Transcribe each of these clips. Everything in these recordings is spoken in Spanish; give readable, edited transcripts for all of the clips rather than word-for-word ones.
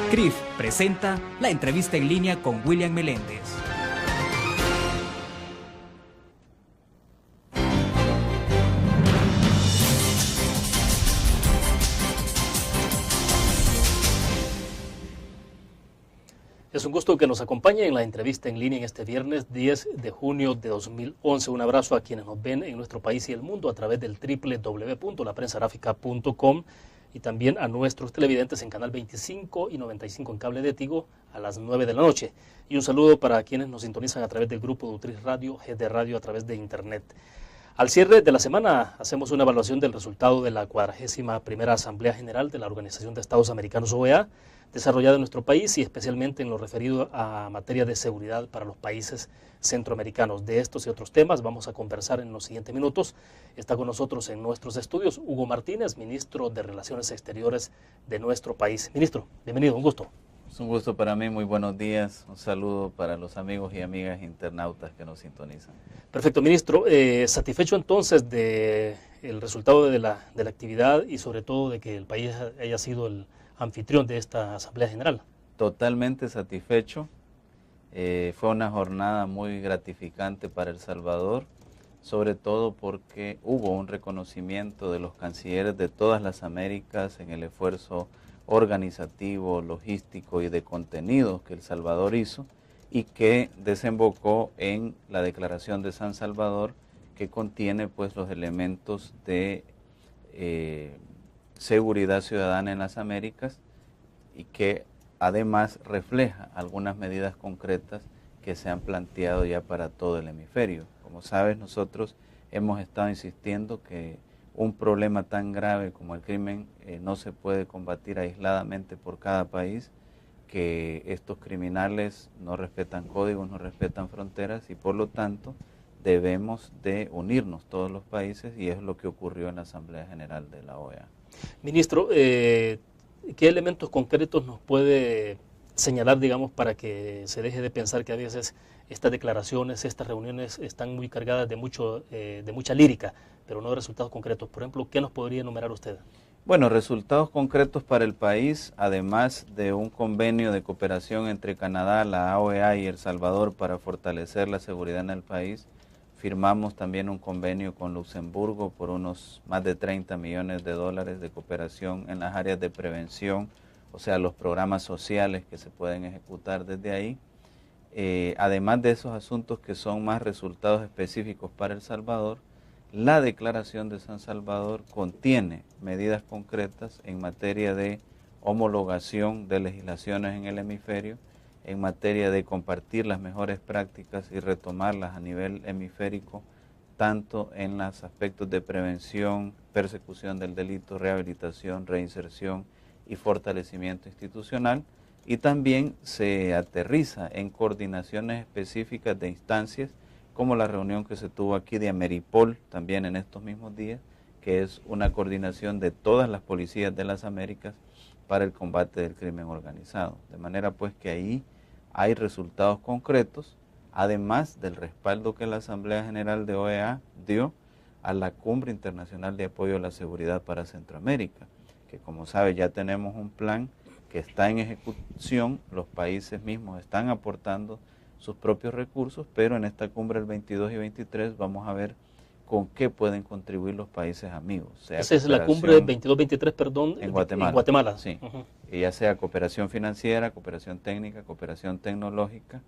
CRIF presenta la entrevista en línea con William Meléndez. Es un gusto que nos acompañe en la entrevista en línea en este viernes 10 de junio de 2011. Un abrazo a quienes nos ven en nuestro país y el mundo a través del www.laprensagráfica.com y también a nuestros televidentes en Canal 25 y 95 en cable de Tigo a las 9 de la noche. Y un saludo para quienes nos sintonizan a través del grupo Dutris Radio, GD Radio a través de Internet. Al cierre de la semana hacemos una evaluación del resultado de la 41ª Asamblea General de la Organización de Estados Americanos OEA, desarrollada en nuestro país y especialmente en lo referido a materia de seguridad para los países centroamericanos. De estos y otros temas vamos a conversar en los siguientes minutos. Está con nosotros en nuestros estudios Hugo Martínez, ministro de Relaciones Exteriores de nuestro país. Ministro, bienvenido, un gusto. Es un gusto para mí, muy buenos días. Un saludo para los amigos y amigas internautas que nos sintonizan. Perfecto, ministro. Satisfecho entonces del resultado de la actividad y sobre todo de que el país haya sido el anfitrión de esta Asamblea General. Totalmente satisfecho. Fue una jornada muy gratificante para El Salvador, sobre todo porque hubo un reconocimiento de los cancilleres de todas las Américas en el esfuerzo organizativo, logístico y de contenidos que El Salvador hizo y que desembocó en la Declaración de San Salvador, que contiene pues los elementos de seguridad ciudadana en las Américas y que además refleja algunas medidas concretas que se han planteado ya para todo el hemisferio. Como sabes, nosotros hemos estado insistiendo que un problema tan grave como el crimen no se puede combatir aisladamente por cada país, que estos criminales no respetan códigos, no respetan fronteras y por lo tanto debemos de unirnos todos los países y es lo que ocurrió en la Asamblea General de la OEA. Ministro, ¿qué elementos concretos nos puede señalar, digamos, para que se deje de pensar que a veces estas declaraciones, estas reuniones están muy cargadas de mucha lírica, pero no de resultados concretos? Por ejemplo, ¿qué nos podría enumerar usted? Bueno, resultados concretos para el país, además de un convenio de cooperación entre Canadá, la OEA y El Salvador para fortalecer la seguridad en el país. Firmamos también un convenio con Luxemburgo por unos más de 30 millones de dólares de cooperación en las áreas de prevención, o sea, los programas sociales que se pueden ejecutar desde ahí. Además de esos asuntos que son más resultados específicos para El Salvador, la Declaración de San Salvador contiene medidas concretas en materia de homologación de legislaciones en el hemisferio, en materia de compartir las mejores prácticas y retomarlas a nivel hemisférico, tanto en los aspectos de prevención, persecución del delito, rehabilitación, reinserción y fortalecimiento institucional, y también se aterriza en coordinaciones específicas de instancias, como la reunión que se tuvo aquí de Ameripol también en estos mismos días, que es una coordinación de todas las policías de las Américas para el combate del crimen organizado. De manera pues que ahí hay resultados concretos, además del respaldo que la Asamblea General de OEA dio a la Cumbre Internacional de Apoyo a la Seguridad para Centroamérica, que como sabe ya tenemos un plan que está en ejecución, los países mismos están aportando sus propios recursos, pero en esta cumbre el 22 y 23 vamos a ver con qué pueden contribuir los países amigos. Esa es la cumbre 22-23, perdón, en Guatemala. En Guatemala. Sí, ya sea cooperación financiera, cooperación técnica, cooperación tecnológica.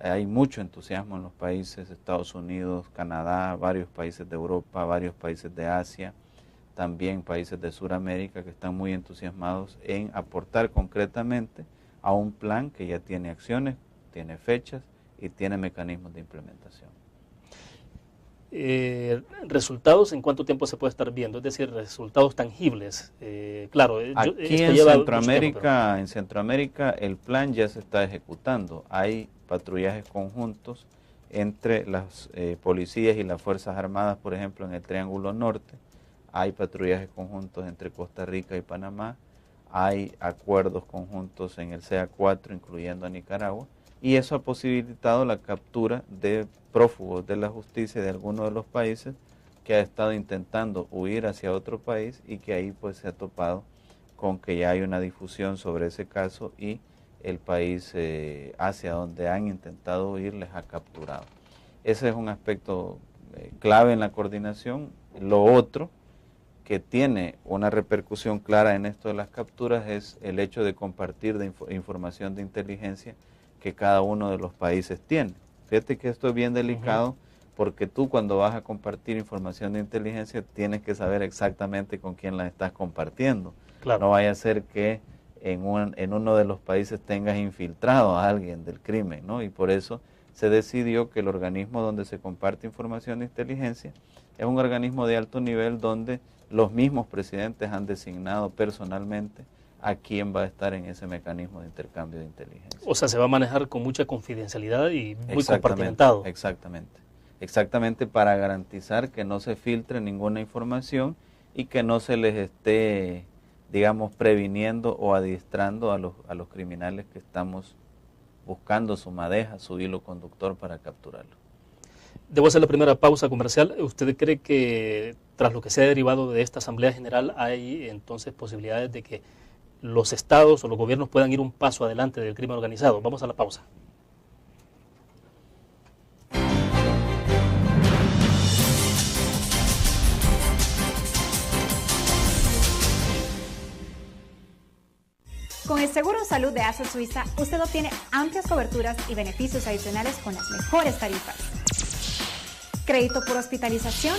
Hay mucho entusiasmo en los países, Estados Unidos, Canadá, varios países de Europa, varios países de Asia, también países de Sudamérica que están muy entusiasmados en aportar concretamente a un plan que ya tiene acciones, tiene fechas y tiene mecanismos de implementación. ¿Resultados en cuánto tiempo se puede estar viendo? Es decir, resultados tangibles. Claro, aquí en Centroamérica el plan ya se está ejecutando. Hay patrullajes conjuntos entre las policías y las Fuerzas Armadas, por ejemplo, en el Triángulo Norte. Hay patrullajes conjuntos entre Costa Rica y Panamá. Hay acuerdos conjuntos en el CA4, incluyendo a Nicaragua. Y eso ha posibilitado la captura de prófugos de la justicia de algunos de los países que ha estado intentando huir hacia otro país y que ahí pues se ha topado con que ya hay una difusión sobre ese caso y el país hacia donde han intentado ir les ha capturado. Ese es un aspecto clave en la coordinación. Lo otro que tiene una repercusión clara en esto de las capturas es el hecho de compartir información de inteligencia que cada uno de los países tiene. Fíjate que esto es bien delicado porque tú cuando vas a compartir información de inteligencia tienes que saber exactamente con quién la estás compartiendo. Claro. No vaya a ser que en uno de los países tengas infiltrado a alguien del crimen, ¿no? Y por eso se decidió que el organismo donde se comparte información de inteligencia es un organismo de alto nivel donde los mismos presidentes han designado personalmente a quién va a estar en ese mecanismo de intercambio de inteligencia. O sea, se va a manejar con mucha confidencialidad y muy compartimentado. Exactamente para garantizar que no se filtre ninguna información y que no se les esté, digamos, previniendo o adiestrando a los criminales que estamos buscando su madeja, su hilo conductor para capturarlo. Debo hacer la primera pausa comercial. ¿Usted cree que tras lo que se ha derivado de esta Asamblea General hay entonces posibilidades de que los estados o los gobiernos puedan ir un paso adelante del crimen organizado? Vamos a la pausa. Con el Seguro de Salud de ASA Suiza, usted obtiene amplias coberturas y beneficios adicionales con las mejores tarifas. Crédito por hospitalización.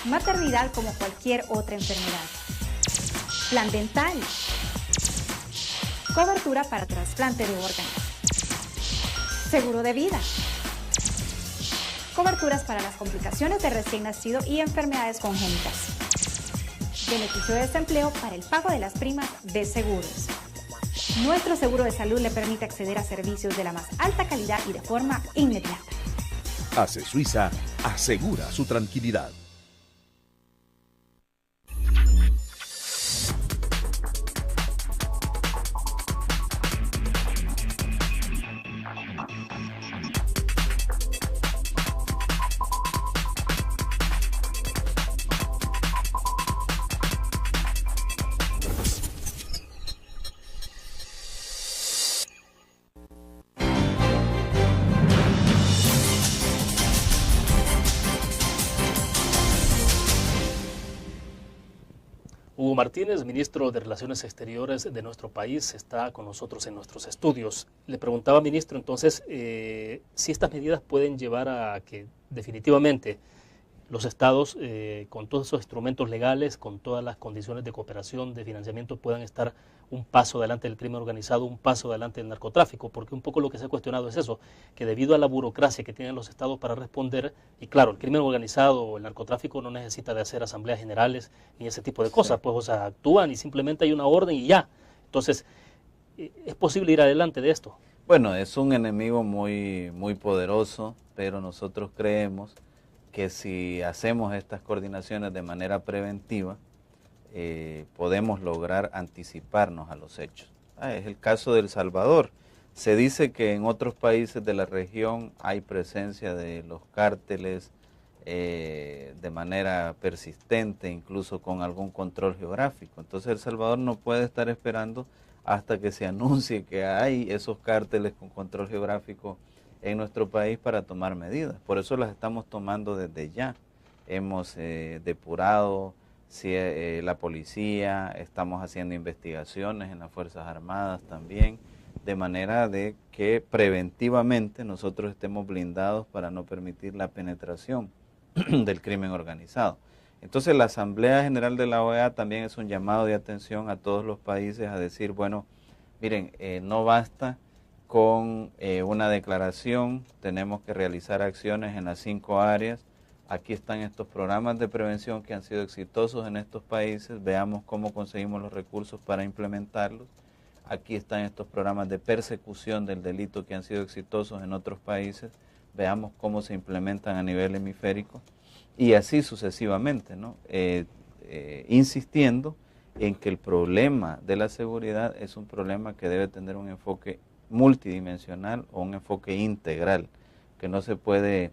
Maternidad como cualquier otra enfermedad. Plan dental. Cobertura para trasplante de órganos. Seguro de vida. Coberturas para las complicaciones de recién nacido y enfermedades congénitas. Beneficio de desempleo para el pago de las primas de seguros. Nuestro seguro de salud le permite acceder a servicios de la más alta calidad y de forma inmediata. ASE Suiza asegura su tranquilidad. Hugo Martínez, ministro de Relaciones Exteriores de nuestro país, está con nosotros en nuestros estudios. Le preguntaba, ministro, entonces, si estas medidas pueden llevar a que definitivamente los estados, con todos esos instrumentos legales, con todas las condiciones de cooperación, de financiamiento, puedan estar un paso adelante del crimen organizado, un paso adelante del narcotráfico, porque un poco lo que se ha cuestionado es eso, que debido a la burocracia que tienen los estados para responder, y claro, el crimen organizado o el narcotráfico no necesita de hacer asambleas generales ni ese tipo de cosas, pues, o sea, actúan y simplemente hay una orden y ya. Entonces, ¿es posible ir adelante de esto? Bueno, es un enemigo muy poderoso, pero nosotros creemos que si hacemos estas coordinaciones de manera preventiva, podemos lograr anticiparnos a los hechos. Es el caso de El Salvador. Se dice que en otros países de la región hay presencia de los cárteles de manera persistente, incluso con algún control geográfico. Entonces El Salvador no puede estar esperando hasta que se anuncie que hay esos cárteles con control geográfico en nuestro país para tomar medidas. Por eso las estamos tomando desde ya. Hemos depurado la policía, estamos haciendo investigaciones en las Fuerzas Armadas también, de manera de que preventivamente nosotros estemos blindados para no permitir la penetración del crimen organizado. Entonces la Asamblea General de la OEA también es un llamado de atención a todos los países a decir, bueno, miren, no basta con una declaración, tenemos que realizar acciones en las 5 áreas. Aquí están estos programas de prevención que han sido exitosos en estos países, veamos cómo conseguimos los recursos para implementarlos. Aquí están estos programas de persecución del delito que han sido exitosos en otros países, veamos cómo se implementan a nivel hemisférico y así sucesivamente, ¿no? Insistiendo en que el problema de la seguridad es un problema que debe tener un enfoque multidimensional o un enfoque integral, que no se puede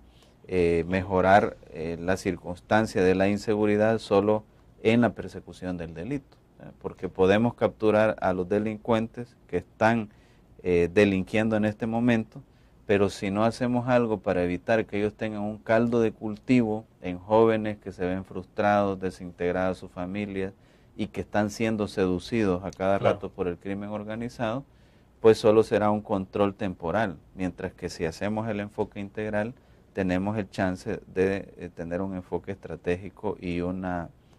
mejorar la circunstancia de la inseguridad solo en la persecución del delito. porque podemos capturar a los delincuentes que están delinquiendo en este momento, pero si no hacemos algo para evitar que ellos tengan un caldo de cultivo en jóvenes que se ven frustrados, desintegradas sus familias y que están siendo seducidos a cada rato por el crimen organizado, pues solo será un control temporal, mientras que si hacemos el enfoque integral, tenemos el chance de tener un enfoque estratégico y un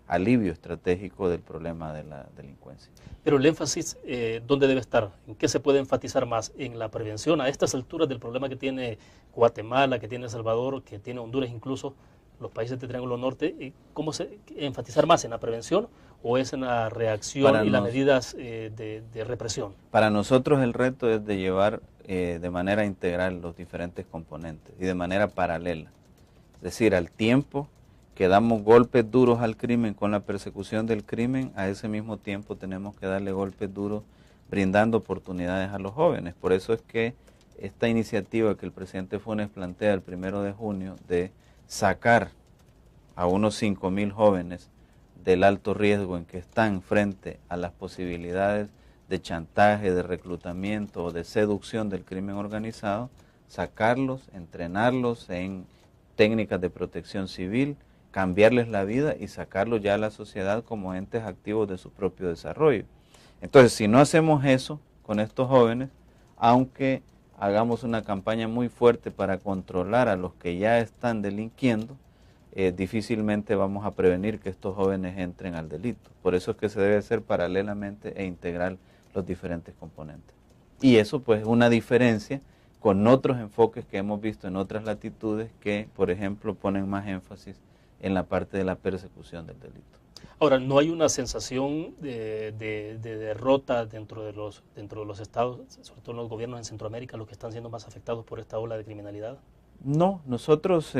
alivio estratégico del problema de la delincuencia. Pero el énfasis, ¿dónde debe estar? ¿En qué se puede enfatizar más? ¿En la prevención a estas alturas del problema que tiene Guatemala, que tiene El Salvador, que tiene Honduras incluso, los países del Triángulo Norte? ¿Cómo se enfatizar más en la prevención o es en la reacción y las medidas de represión? Para nosotros el reto es de llevar de manera integral los diferentes componentes y de manera paralela. Es decir, al tiempo que damos golpes duros al crimen con la persecución del crimen, a ese mismo tiempo tenemos que darle golpes duros brindando oportunidades a los jóvenes. Por eso es que esta iniciativa que el presidente Funes plantea el 1 de junio de sacar a unos 5,000 jóvenes del alto riesgo en que están frente a las posibilidades de chantaje, de reclutamiento o de seducción del crimen organizado, sacarlos, entrenarlos en técnicas de protección civil, cambiarles la vida y sacarlos ya a la sociedad como entes activos de su propio desarrollo. Entonces, si no hacemos eso con estos jóvenes, aunque hagamos una campaña muy fuerte para controlar a los que ya están delinquiendo, difícilmente vamos a prevenir que estos jóvenes entren al delito. Por eso es que se debe hacer paralelamente e integral los diferentes componentes. Y eso pues es una diferencia con otros enfoques que hemos visto en otras latitudes que, por ejemplo, ponen más énfasis en la parte de la persecución del delito. Ahora, ¿no hay una sensación de derrota dentro de los estados, sobre todo en los gobiernos en Centroamérica, los que están siendo más afectados por esta ola de criminalidad? No, nosotros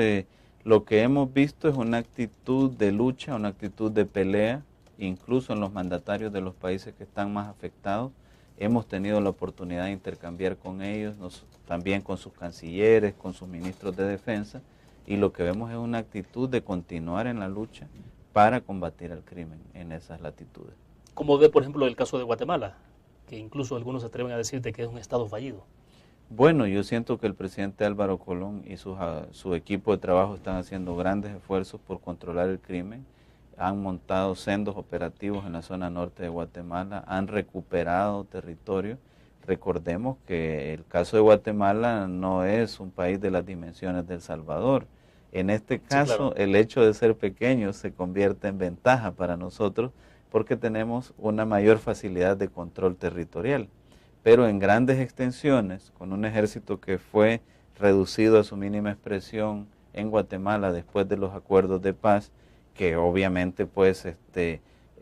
lo que hemos visto es una actitud de lucha, una actitud de pelea, incluso en los mandatarios de los países que están más afectados. Hemos tenido la oportunidad de intercambiar con ellos, también con sus cancilleres, con sus ministros de defensa, y lo que vemos es una actitud de continuar en la lucha para combatir el crimen en esas latitudes. ¿Cómo ve, por ejemplo, el caso de Guatemala, que incluso algunos se atreven a decir de que es un estado fallido? Bueno, yo siento que el presidente Álvaro Colón y su equipo de trabajo están haciendo grandes esfuerzos por controlar el crimen. Han montado sendos operativos en la zona norte de Guatemala, han recuperado territorio. Recordemos que el caso de Guatemala no es un país de las dimensiones de El Salvador. En este caso, sí, claro, el hecho de ser pequeño se convierte en ventaja para nosotros porque tenemos una mayor facilidad de control territorial. Pero en grandes extensiones, con un ejército que fue reducido a su mínima expresión en Guatemala después de los acuerdos de paz, que obviamente pues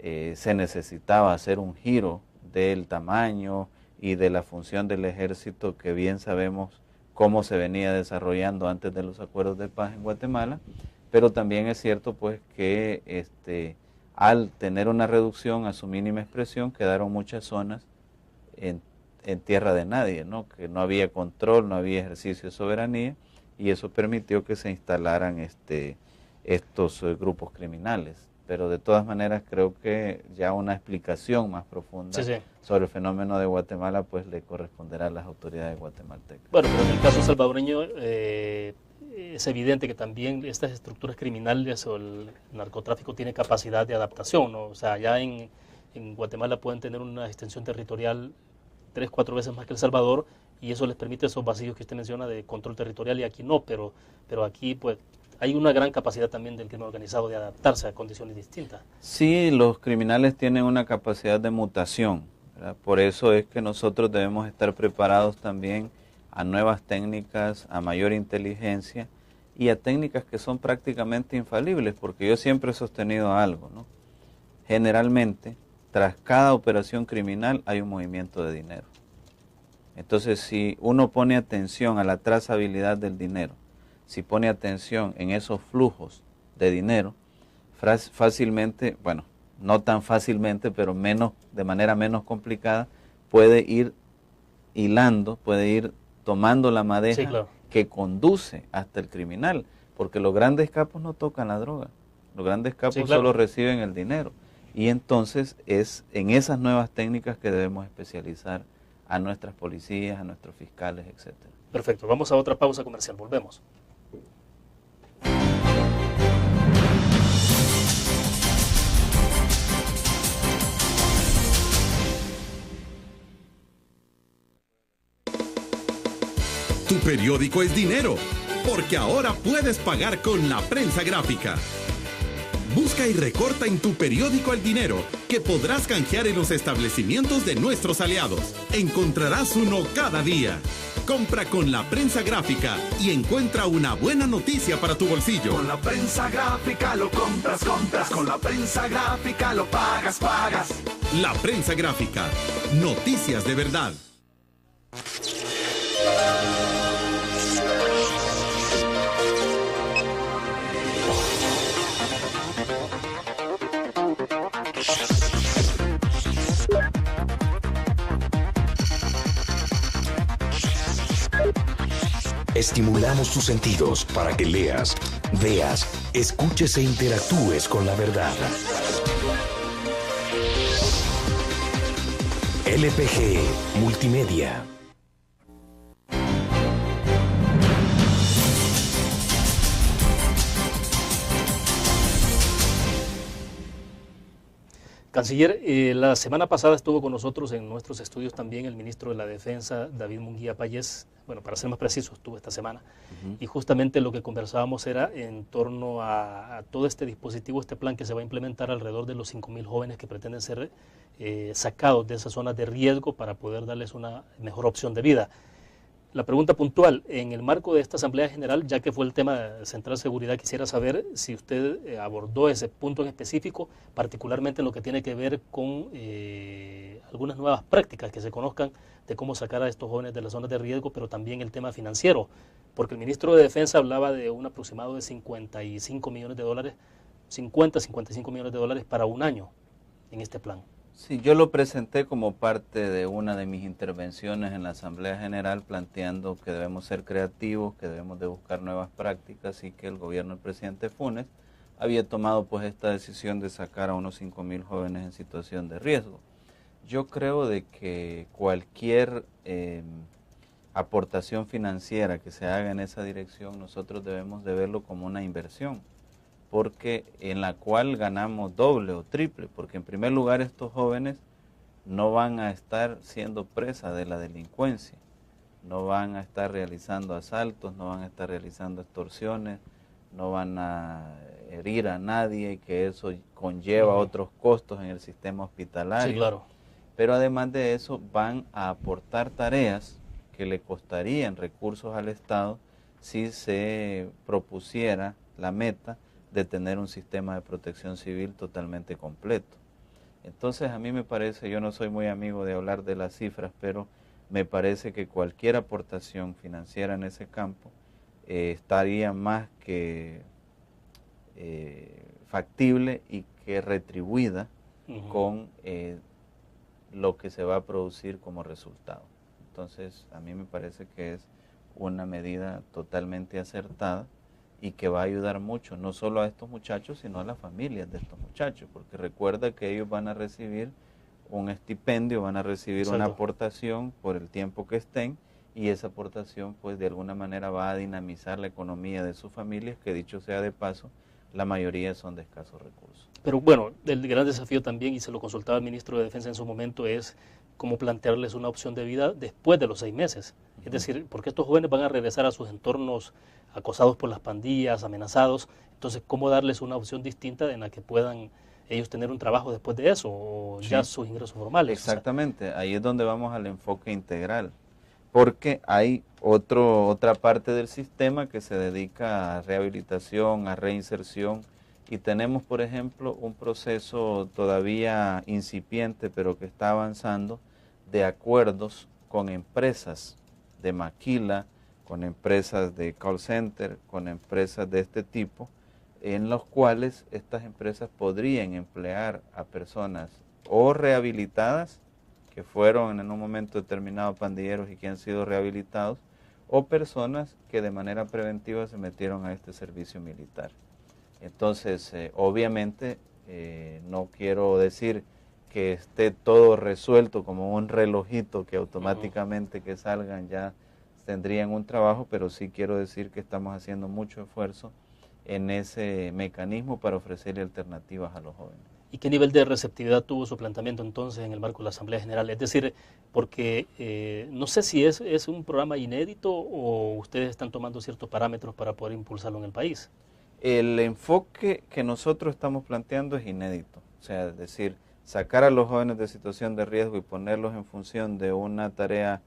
se necesitaba hacer un giro del tamaño y de la función del ejército que bien sabemos cómo se venía desarrollando antes de los acuerdos de paz en Guatemala, pero también es cierto pues que al tener una reducción a su mínima expresión quedaron muchas zonas en tierra de nadie, ¿no? Que no había control, no había ejercicio de soberanía y eso permitió que se instalaran estos grupos criminales. Pero de todas maneras creo que ya una explicación más profunda sobre el fenómeno de Guatemala pues le corresponderá a las autoridades guatemaltecas. Bueno, pero en el caso salvadoreño es evidente que también estas estructuras criminales o el narcotráfico tiene capacidad de adaptación, ¿no? O sea, ya en Guatemala pueden tener una extensión territorial 3-4 veces más que El Salvador y eso les permite esos vacíos que usted menciona de control territorial y aquí no, pero aquí pues hay una gran capacidad también del crimen organizado de adaptarse a condiciones distintas. Sí, los criminales tienen una capacidad de mutación, ¿verdad? Por eso es que nosotros debemos estar preparados también a nuevas técnicas, a mayor inteligencia y a técnicas que son prácticamente infalibles, porque yo siempre he sostenido algo, ¿no? Generalmente, tras cada operación criminal hay un movimiento de dinero. Entonces, si uno pone atención a la trazabilidad del dinero, si pone atención en esos flujos de dinero, fácilmente, bueno, no tan fácilmente, pero de manera menos complicada, puede ir hilando, puede ir tomando la madeja, sí, claro, que conduce hasta el criminal, porque los grandes capos no tocan la droga, los grandes capos, sí, claro, solo reciben el dinero. Y entonces es en esas nuevas técnicas que debemos especializar a nuestras policías, a nuestros fiscales, etcétera. Perfecto, vamos a otra pausa comercial, volvemos. Tu periódico es dinero, porque ahora puedes pagar con la prensa gráfica. Busca y recorta en tu periódico el dinero que podrás canjear en los establecimientos de nuestros aliados. Encontrarás uno cada día. Compra con la prensa gráfica y encuentra una buena noticia para tu bolsillo. Con la prensa gráfica lo compras. Con la prensa gráfica lo pagas. La prensa gráfica. Noticias de verdad. Estimulamos tus sentidos para que leas, veas, escuches e interactúes con la verdad. LPG Multimedia. Canciller, la semana pasada estuvo con nosotros en nuestros estudios también el ministro de la Defensa, David Munguía Payés, bueno, para ser más preciso, estuvo esta semana, y justamente lo que conversábamos era en torno a todo este dispositivo, este plan que se va a implementar alrededor de los 5.000 jóvenes que pretenden ser sacados de esas zonas de riesgo para poder darles una mejor opción de vida. La pregunta puntual, en el marco de esta Asamblea General, ya que fue el tema de Central Seguridad, quisiera saber si usted abordó ese punto en específico, particularmente en lo que tiene que ver con algunas nuevas prácticas que se conozcan de cómo sacar a estos jóvenes de las zonas de riesgo, pero también el tema financiero, porque el ministro de Defensa hablaba de un aproximado de 55 millones de dólares, 55 millones de dólares para un año en este plan. Sí, yo lo presenté como parte de una de mis intervenciones en la Asamblea General, planteando que debemos ser creativos, que debemos de buscar nuevas prácticas y que el gobierno del presidente Funes había tomado pues esta decisión de sacar a unos 5.000 jóvenes en situación de riesgo. Yo creo de que cualquier aportación financiera que se haga en esa dirección, nosotros debemos de verlo como una inversión, porque en la cual ganamos doble o triple, porque en primer lugar estos jóvenes no van a estar siendo presa de la delincuencia, no van a estar realizando asaltos, no van a estar realizando extorsiones, no van a herir a nadie, y que eso conlleva otros costos en el sistema hospitalario. Sí, claro. Pero además de eso van a aportar tareas que le costarían recursos al Estado si se propusiera la meta de tener un sistema de protección civil totalmente completo. Entonces a mí me parece, yo no soy muy amigo de hablar de las cifras, pero me parece que cualquier aportación financiera en ese campo estaría más que factible y que retribuida con lo que se va a producir como resultado. Entonces a mí me parece que es una medida totalmente acertada y que va a ayudar mucho, no solo a estos muchachos, sino a las familias de estos muchachos, porque recuerda que ellos van a recibir un estipendio, van a recibir una aportación por el tiempo que estén, y esa aportación pues de alguna manera va a dinamizar la economía de sus familias, que dicho sea de paso, la mayoría son de escasos recursos. Pero bueno, el gran desafío también, y se lo consultaba el ministro de Defensa en su momento, es cómo plantearles una opción de vida después de los 6 meses. Es decir, porque estos jóvenes van a regresar a sus entornos acosados por las pandillas, amenazados. Entonces, ¿cómo darles una opción distinta en la que puedan ellos tener un trabajo después de eso, o ya sus ingresos formales? Exactamente, ahí es donde vamos al enfoque integral, porque hay otra parte del sistema que se dedica a rehabilitación, a reinserción, y tenemos, por ejemplo, un proceso todavía incipiente, pero que está avanzando, de acuerdos con empresas de maquila, con empresas de call center, con empresas de este tipo, en los cuales estas empresas podrían emplear a personas o rehabilitadas, que fueron en un momento determinado pandilleros y que han sido rehabilitados, o personas que de manera preventiva se metieron a este servicio militar. Entonces, obviamente, No quiero decir que esté todo resuelto como un relojito que automáticamente que salgan ya tendrían un trabajo, pero sí quiero decir que estamos haciendo mucho esfuerzo en ese mecanismo para ofrecerle alternativas a los jóvenes. ¿Y qué nivel de receptividad tuvo su planteamiento entonces en el marco de la Asamblea General? Es decir, porque no sé si es un programa inédito o ustedes están tomando ciertos parámetros para poder impulsarlo en el país. El enfoque que nosotros estamos planteando es inédito, o sea, es decir, sacar a los jóvenes de situación de riesgo y ponerlos en función de una tarea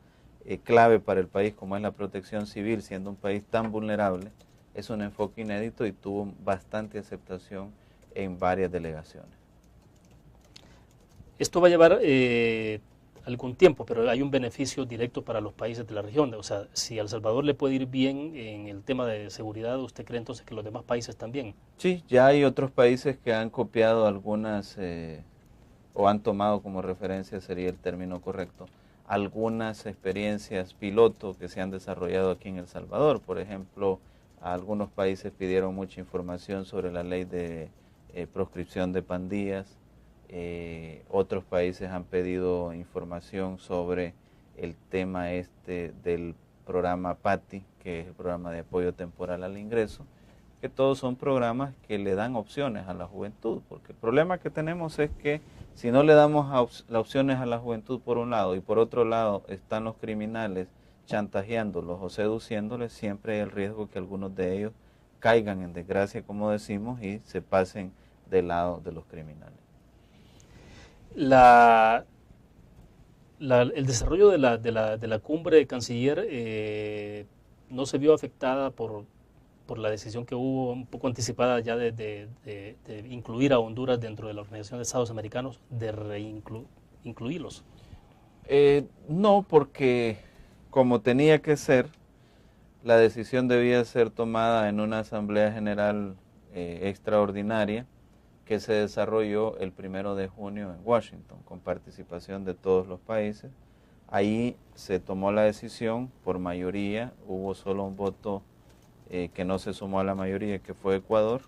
clave para el país como es la protección civil, siendo un país tan vulnerable, es un enfoque inédito y tuvo bastante aceptación en varias delegaciones. Esto va a llevar algún tiempo, pero hay un beneficio directo para los países de la región. O sea, si a El Salvador le puede ir bien en el tema de seguridad, ¿usted cree entonces que los demás países también? Sí, ya hay otros países que han copiado algunas, o han tomado como referencia, sería el término correcto, algunas experiencias piloto que se han desarrollado aquí en El Salvador. Por ejemplo, algunos países pidieron mucha información sobre la ley de proscripción de pandillas. Otros países han pedido información sobre el tema del programa PATI, que es el programa de apoyo temporal al ingreso, que todos son programas que le dan opciones a la juventud, porque el problema que tenemos es que si no le damos las opciones a la juventud por un lado y por otro lado están los criminales chantajeándolos o seduciéndoles, siempre hay el riesgo que algunos de ellos caigan en desgracia, como decimos, y se pasen del lado de los criminales. El desarrollo de la cumbre de canciller no se vio afectada por la decisión que hubo un poco anticipada ya de incluir a Honduras dentro de la Organización de Estados Americanos, de incluirlos. No, porque como tenía que ser, la decisión debía ser tomada en una Asamblea General extraordinaria que se desarrolló el 1 de junio en Washington, con participación de todos los países. Ahí se tomó la decisión por mayoría, hubo solo un voto que no se sumó a la mayoría, que fue Ecuador,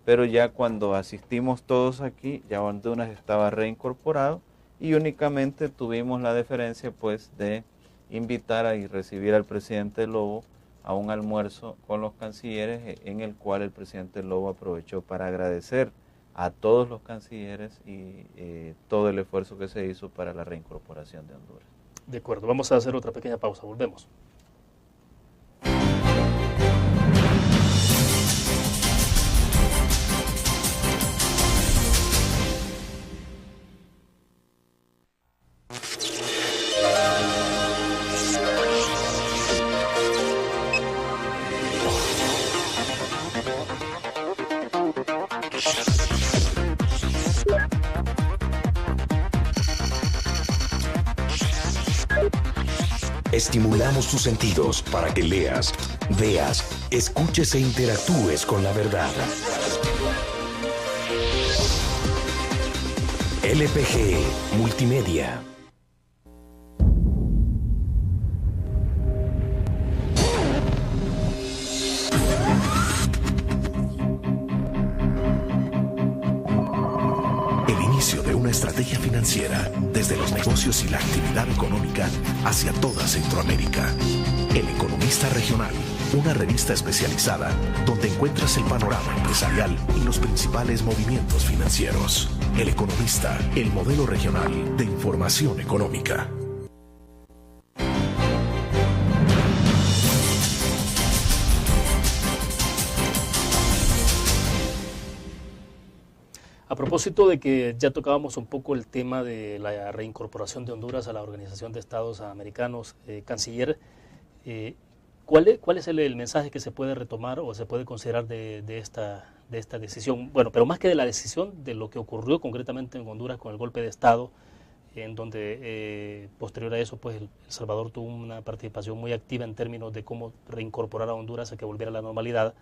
pero ya cuando asistimos todos aquí, ya Honduras estaba reincorporado y únicamente tuvimos la deferencia pues de invitar y recibir al presidente Lobo a un almuerzo con los cancilleres, en el cual el presidente Lobo aprovechó para agradecer a todos los cancilleres y todo el esfuerzo que se hizo para la reincorporación de Honduras. De acuerdo, vamos a hacer otra pequeña pausa, volvemos. Estimulamos tus sentidos para que leas, veas, escuches e interactúes con la verdad. LPG Multimedia. El inicio de una estrategia financiera desde los negocios y la actividad económica hacia toda Centroamérica. El Economista Regional, una revista especializada donde encuentras el panorama empresarial y los principales movimientos financieros. El Economista, el modelo regional de información económica. A propósito de que ya tocábamos un poco el tema de la reincorporación de Honduras a la Organización de Estados Americanos, canciller, ¿cuál es el mensaje que se puede retomar o se puede considerar de esta decisión? Bueno, pero más que de la decisión, de lo que ocurrió concretamente en Honduras con el golpe de Estado, en donde posterior a eso pues El Salvador tuvo una participación muy activa en términos de cómo reincorporar a Honduras a que volviera a la normalidad.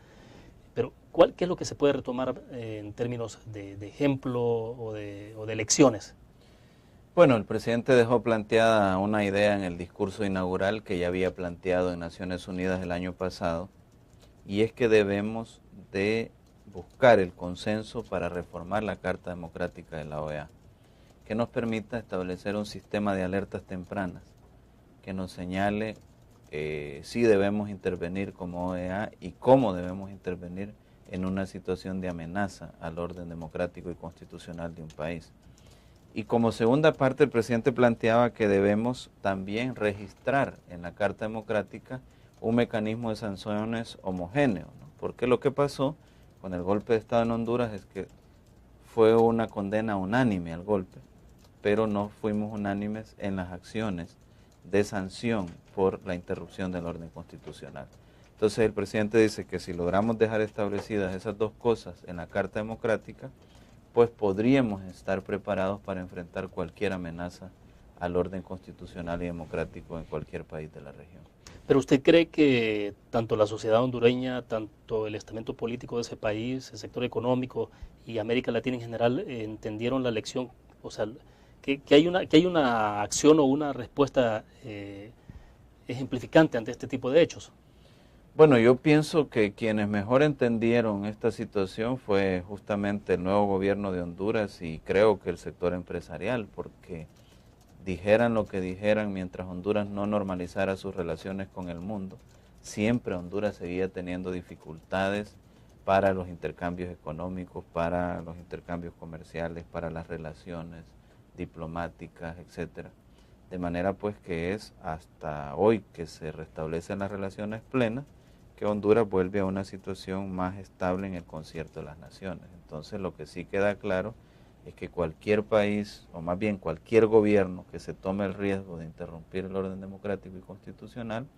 Pero ¿qué es lo que se puede retomar en términos de ejemplo o de lecciones? Bueno, el presidente dejó planteada una idea en el discurso inaugural que ya había planteado en Naciones Unidas el año pasado, y es que debemos de buscar el consenso para reformar la Carta Democrática de la OEA, que nos permita establecer un sistema de alertas tempranas, que nos señale si debemos intervenir como OEA y cómo debemos intervenir en una situación de amenaza al orden democrático y constitucional de un país. Y como segunda parte, el presidente planteaba que debemos también registrar en la Carta Democrática un mecanismo de sanciones homogéneo, ¿no? Porque lo que pasó con el golpe de Estado en Honduras es que fue una condena unánime al golpe, pero no fuimos unánimes en las acciones de sanción por la interrupción del orden constitucional. Entonces el presidente dice que si logramos dejar establecidas esas dos cosas en la Carta Democrática, pues podríamos estar preparados para enfrentar cualquier amenaza al orden constitucional y democrático en cualquier país de la región. ¿Pero usted cree que tanto la sociedad hondureña, tanto el estamento político de ese país, el sector económico y América Latina en general entendieron la lección? O sea, que hay una acción o una respuesta ejemplificante ante este tipo de hechos. Bueno, yo pienso que quienes mejor entendieron esta situación fue justamente el nuevo gobierno de Honduras y creo que el sector empresarial, porque dijeran lo que dijeran, mientras Honduras no normalizara sus relaciones con el mundo, siempre Honduras seguía teniendo dificultades para los intercambios económicos, para los intercambios comerciales, para las relaciones diplomáticas, etcétera. De manera pues que es hasta hoy que se restablecen las relaciones plenas que Honduras vuelve a una situación más estable en el concierto de las naciones. Entonces lo que sí queda claro es que cualquier país, o más bien cualquier gobierno que se tome el riesgo de interrumpir el orden democrático y constitucional,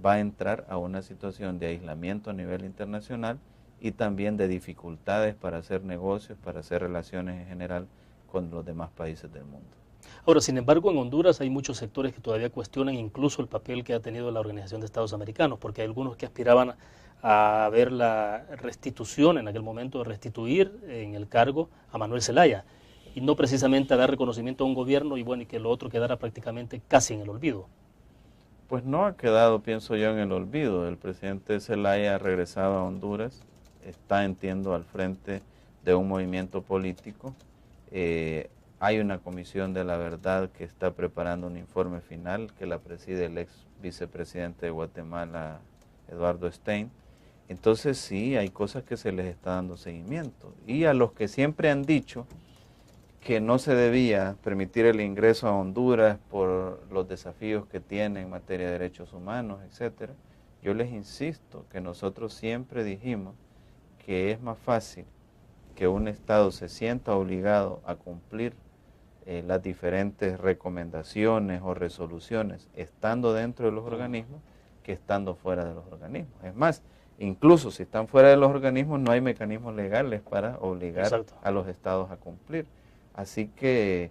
va a entrar a una situación de aislamiento a nivel internacional y también de dificultades para hacer negocios, para hacer relaciones en general con los demás países del mundo. Ahora, sin embargo, en Honduras hay muchos sectores que todavía cuestionan incluso el papel que ha tenido la Organización de Estados Americanos, porque hay algunos que aspiraban a ver la restitución, en aquel momento de restituir en el cargo a Manuel Zelaya, y no precisamente a dar reconocimiento a un gobierno y bueno, y que lo otro quedara prácticamente casi en el olvido. Pues no ha quedado, pienso yo, en el olvido. El presidente Zelaya ha regresado a Honduras, está, entiendo, al frente de un movimiento político. Hay una comisión de la verdad que está preparando un informe final que la preside el ex vicepresidente de Guatemala, Eduardo Stein. Entonces sí, hay cosas que se les está dando seguimiento. Y a los que siempre han dicho que no se debía permitir el ingreso a Honduras por los desafíos que tiene en materia de derechos humanos, etcétera, yo les insisto que nosotros siempre dijimos que es más fácil que un Estado se sienta obligado a cumplir las diferentes recomendaciones o resoluciones estando dentro de los organismos que estando fuera de los organismos. Es más, incluso si están fuera de los organismos no hay mecanismos legales para obligar Exacto. a los estados a cumplir. Así que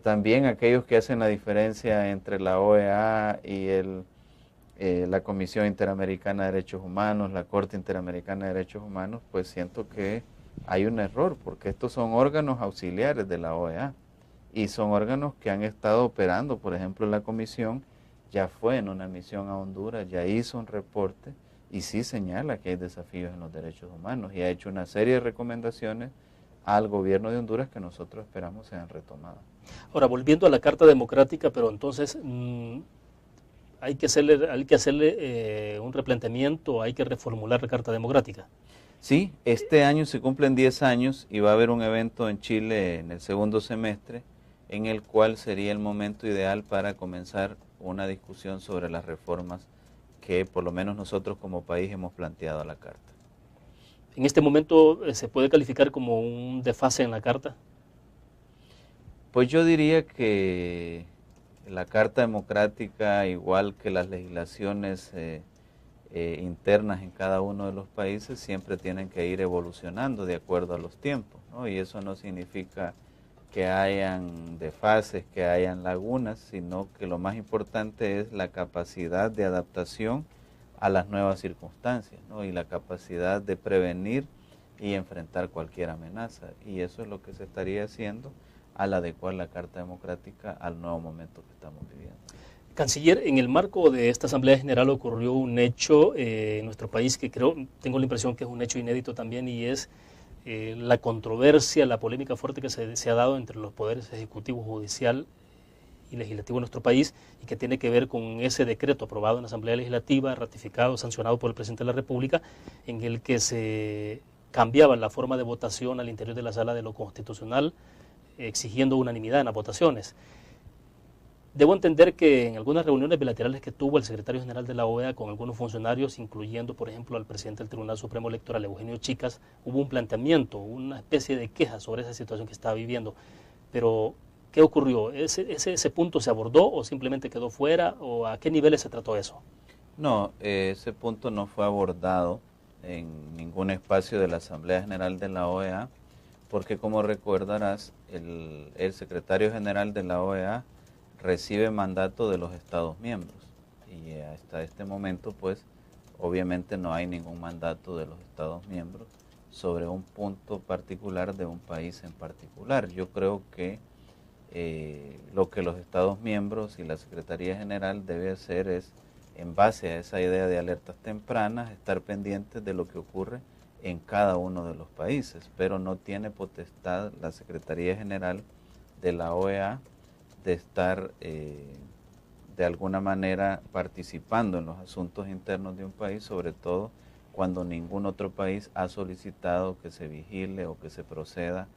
también aquellos que hacen la diferencia entre la OEA y la Comisión Interamericana de Derechos Humanos, la Corte Interamericana de Derechos Humanos, pues siento que hay un error, porque estos son órganos auxiliares de la OEA y son órganos que han estado operando. Por ejemplo, la Comisión ya fue en una misión a Honduras, ya hizo un reporte y sí señala que hay desafíos en los derechos humanos y ha hecho una serie de recomendaciones al gobierno de Honduras que nosotros esperamos sean retomadas. Ahora, volviendo a la Carta Democrática, pero entonces hay que hacerle un replanteamiento, hay que reformular la Carta Democrática. Sí, este año se cumplen 10 años y va a haber un evento en Chile en el segundo semestre en el cual sería el momento ideal para comenzar una discusión sobre las reformas que por lo menos nosotros como país hemos planteado a la Carta. ¿En este momento se puede calificar como un desfase en la Carta? Pues yo diría que la Carta Democrática, igual que las legislaciones internas en cada uno de los países, siempre tienen que ir evolucionando de acuerdo a los tiempos, ¿no? Y eso no significa que hayan desfases, que hayan lagunas, sino que lo más importante es la capacidad de adaptación a las nuevas circunstancias, ¿no? Y la capacidad de prevenir y enfrentar cualquier amenaza. Y eso es lo que se estaría haciendo al adecuar la Carta Democrática al nuevo momento que estamos viviendo. Canciller, en el marco de esta Asamblea General ocurrió un hecho en nuestro país que tengo la impresión que es un hecho inédito también, y es la controversia, la polémica fuerte que se ha dado entre los poderes ejecutivo, judicial y legislativo de nuestro país, y que tiene que ver con ese decreto aprobado en la Asamblea Legislativa, ratificado, sancionado por el Presidente de la República, en el que se cambiaba la forma de votación al interior de la Sala de lo Constitucional, exigiendo unanimidad en las votaciones. Debo entender que en algunas reuniones bilaterales que tuvo el secretario general de la OEA con algunos funcionarios, incluyendo por ejemplo al presidente del Tribunal Supremo Electoral, Eugenio Chicas, hubo un planteamiento, una especie de queja sobre esa situación que estaba viviendo. Pero, ¿qué ocurrió? ¿Ese punto se abordó o simplemente quedó fuera? ¿O a qué niveles se trató eso? No, ese punto no fue abordado en ningún espacio de la Asamblea General de la OEA, porque como recordarás, el secretario general de la OEA recibe mandato de los Estados miembros, y hasta este momento pues obviamente no hay ningún mandato de los Estados miembros sobre un punto particular de un país en particular. Yo creo que lo que los Estados miembros y la Secretaría General debe hacer es, en base a esa idea de alertas tempranas, estar pendientes de lo que ocurre en cada uno de los países, pero no tiene potestad la Secretaría General de la OEA de estar de alguna manera participando en los asuntos internos de un país, sobre todo cuando ningún otro país ha solicitado que se vigile o que se proceda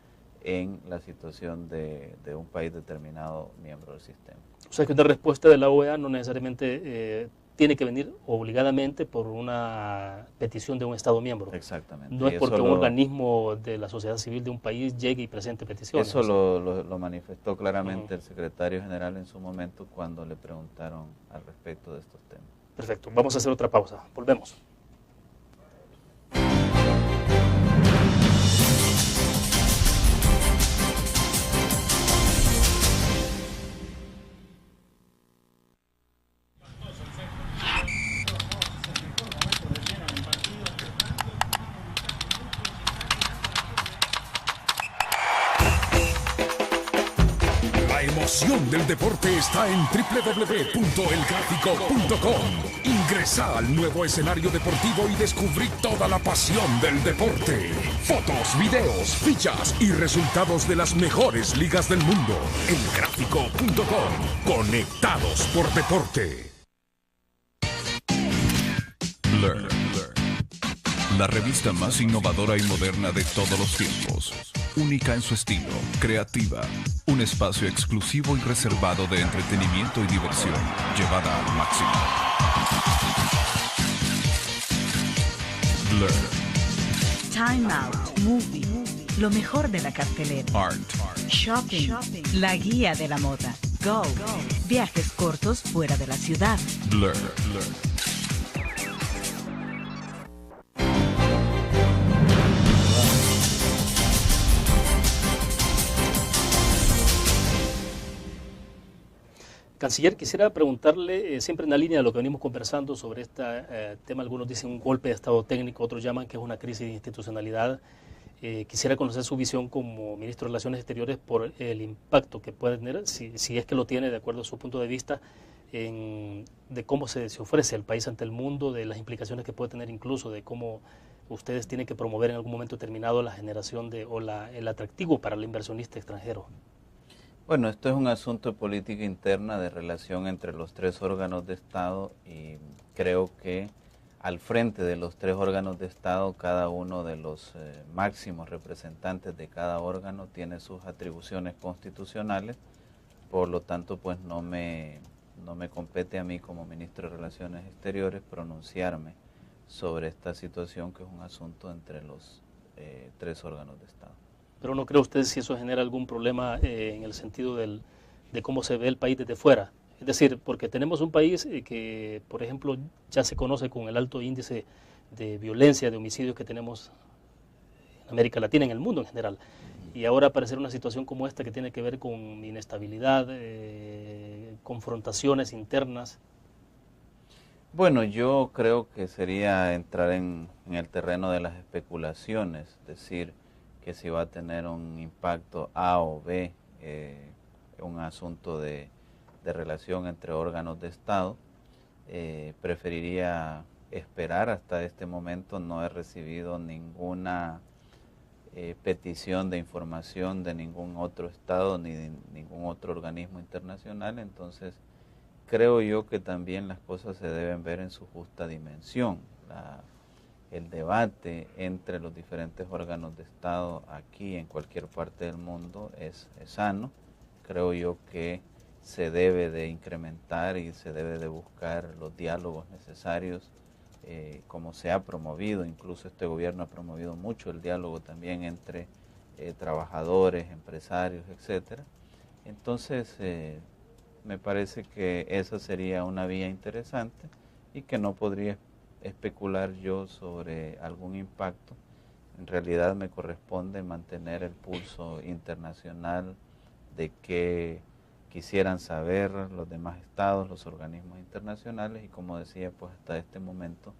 en la situación de un país determinado miembro del sistema. O sea que una respuesta de la OEA no necesariamente tiene que venir obligadamente por una petición de un Estado miembro. Exactamente. No es porque un organismo de la sociedad civil de un país llegue y presente peticiones. Eso lo manifestó claramente el secretario general en su momento cuando le preguntaron al respecto de estos temas. Perfecto. Vamos a hacer otra pausa. Volvemos. La emoción del deporte está en www.elgráfico.com. Ingresa al nuevo escenario deportivo y descubrí toda la pasión del deporte. Fotos, videos, fichas y resultados de las mejores ligas del mundo. Elgráfico.com. Conectados por deporte. Blur. La revista más innovadora y moderna de todos los tiempos. Única en su estilo, creativa. Un espacio exclusivo y reservado de entretenimiento y diversión, llevada al máximo. Blur. Time Out, Movie, lo mejor de la cartelera. Art. Shopping, la guía de la moda. Go, viajes cortos fuera de la ciudad. Blur. Canciller, quisiera preguntarle, siempre en la línea de lo que venimos conversando sobre este tema, algunos dicen un golpe de estado técnico, otros llaman que es una crisis de institucionalidad. Quisiera conocer su visión como ministro de Relaciones Exteriores por el impacto que puede tener, si es que lo tiene de acuerdo a su punto de vista, de cómo se ofrece el país ante el mundo, de las implicaciones que puede tener incluso, de cómo ustedes tienen que promover en algún momento determinado la generación el atractivo para el inversionista extranjero. Bueno, esto es un asunto de política interna, de relación entre los tres órganos de Estado, y creo que al frente de los tres órganos de Estado, cada uno de los máximos representantes de cada órgano tiene sus atribuciones constitucionales, por lo tanto pues no me compete a mí como ministro de Relaciones Exteriores pronunciarme sobre esta situación, que es un asunto entre los tres órganos de Estado. Pero ¿no cree usted si eso genera algún problema en el sentido de cómo se ve el país desde fuera? Es decir, porque tenemos un país que, por ejemplo, ya se conoce con el alto índice de violencia, de homicidios que tenemos en América Latina, en el mundo en general. Y ahora aparecer una situación como esta que tiene que ver con inestabilidad, confrontaciones internas. Bueno, yo creo que sería entrar en el terreno de las especulaciones, decir que si va a tener un impacto A o B, un asunto de de relación entre órganos de Estado. Preferiría esperar hasta este momento. No he recibido ninguna petición de información de ningún otro Estado ni de ningún otro organismo internacional. Entonces creo yo que también las cosas se deben ver en su justa dimensión. El debate entre los diferentes órganos de Estado aquí en cualquier parte del mundo es sano. Creo yo que se debe de incrementar y se debe de buscar los diálogos necesarios, como se ha promovido. Incluso este gobierno ha promovido mucho el diálogo también entre trabajadores, empresarios, etcétera. Entonces me parece que esa sería una vía interesante y que no podría especular yo sobre algún impacto. En realidad me corresponde mantener el pulso internacional de qué quisieran saber los demás estados, los organismos internacionales, y como decía, pues hasta este momento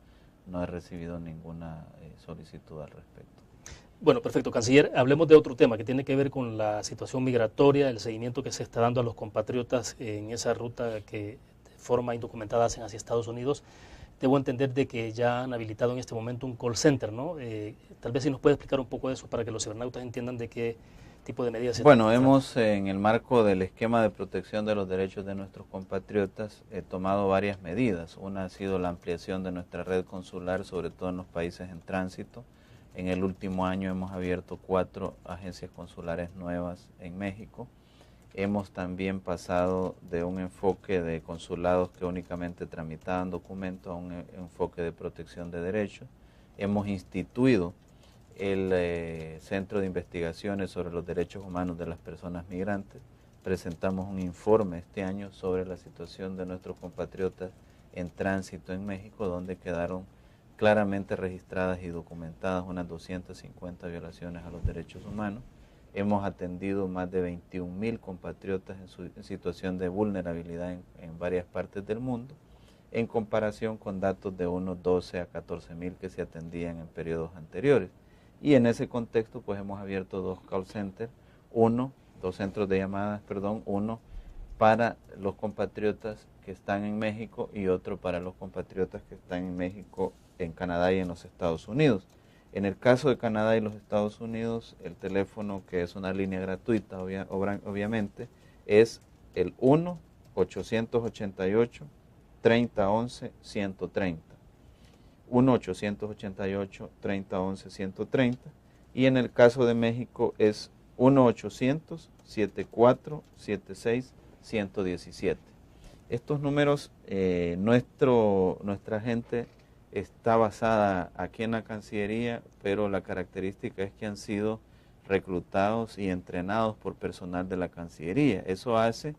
no he recibido ninguna solicitud al respecto. Bueno, perfecto, canciller. Hablemos de otro tema que tiene que ver con la situación migratoria, el seguimiento que se está dando a los compatriotas en esa ruta que de forma indocumentada hacen hacia Estados Unidos. Debo entender de que ya han habilitado en este momento un call center, ¿no? Tal vez si nos puede explicar un poco de eso para que los cibernautas entiendan de qué tipo de medidas se Bueno, hemos en el marco del esquema de protección de los derechos de nuestros compatriotas tomado varias medidas. Una ha sido la ampliación de nuestra red consular, sobre todo en los países en tránsito. En el último año hemos abierto 4 agencias consulares nuevas en México. Hemos también pasado de un enfoque de consulados que únicamente tramitaban documentos a un enfoque de protección de derechos. Hemos instituido el Centro de Investigaciones sobre los Derechos Humanos de las Personas Migrantes. Presentamos un informe este año sobre la situación de nuestros compatriotas en tránsito en México, donde quedaron claramente registradas y documentadas unas 250 violaciones a los derechos humanos. Hemos atendido más de 21,000 compatriotas en situación de vulnerabilidad en varias partes del mundo, en comparación con datos de unos 12 a 14,000 que se atendían en periodos anteriores. Y en ese contexto, pues hemos abierto 2 call centers, dos centros de llamadas, uno para los compatriotas que están en México y otro para los compatriotas que están en México, en Canadá y en los Estados Unidos. En el caso de Canadá y los Estados Unidos, el teléfono, que es una línea gratuita, obviamente, es el 1-888-3011-130. 1-888-3011-130. Y en el caso de México es 1-800-7476-117. Estos números, nuestra gente está basada aquí en la Cancillería, pero la característica es que han sido reclutados y entrenados por personal de la Cancillería. Eso hace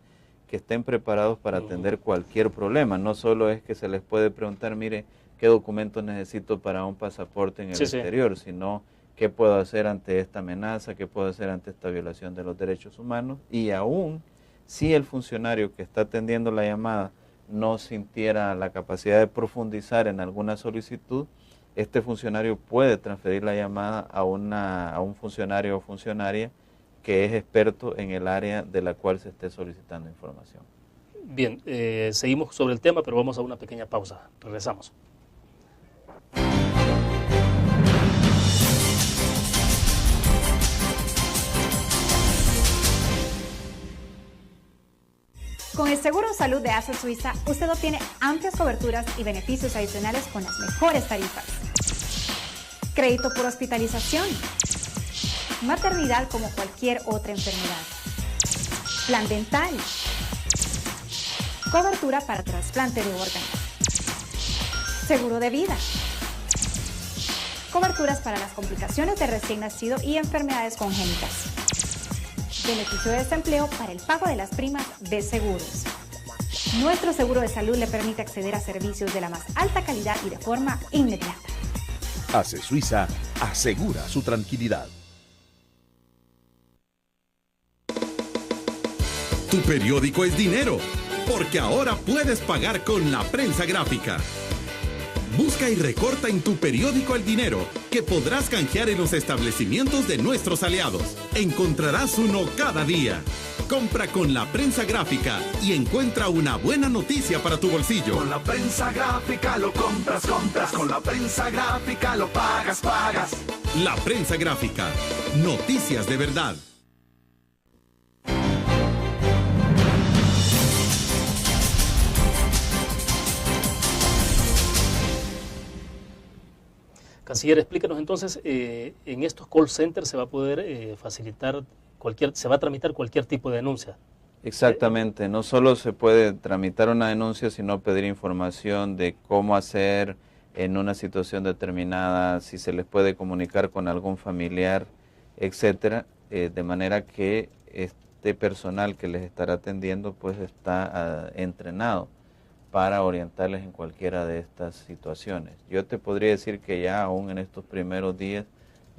que estén preparados para atender cualquier problema. No solo es que se les puede preguntar, mire, ¿qué documentos necesito para un pasaporte en el exterior? Sino, ¿qué puedo hacer ante esta amenaza? ¿Qué puedo hacer ante esta violación de los derechos humanos? Y aún si el funcionario que está atendiendo la llamada no sintiera la capacidad de profundizar en alguna solicitud, este funcionario puede transferir la llamada a un funcionario o funcionaria que es experto en el área de la cual se esté solicitando información. Bien, seguimos sobre el tema, pero vamos a una pequeña pausa. Regresamos. Con el Seguro de Salud de AXA Suiza, usted obtiene amplias coberturas y beneficios adicionales con las mejores tarifas. Crédito por hospitalización. Maternidad como cualquier otra enfermedad. Plan dental. Cobertura para trasplante de órganos. Seguro de vida. Coberturas para las complicaciones de recién nacido y enfermedades congénitas. Beneficio de desempleo para el pago de las primas de seguros. Nuestro seguro de salud le permite acceder a servicios de la más alta calidad y de forma inmediata. AXA Suiza asegura su tranquilidad. Tu periódico es dinero, porque ahora puedes pagar con la prensa gráfica. Busca y recorta en tu periódico El Dinero, que podrás canjear en los establecimientos de nuestros aliados. Encontrarás uno cada día. Compra con la prensa gráfica y encuentra una buena noticia para tu bolsillo. Con la prensa gráfica lo compras. Con la prensa gráfica lo pagas. La prensa gráfica. Noticias de verdad. Canciller, explícanos entonces, en estos call centers se va a poder facilitar se va a tramitar cualquier tipo de denuncia. Exactamente, no solo se puede tramitar una denuncia, sino pedir información de cómo hacer en una situación determinada, si se les puede comunicar con algún familiar, etcétera, de manera que este personal que les estará atendiendo pues está entrenado para orientarles en cualquiera de estas situaciones. Yo te podría decir que ya aún en estos primeros días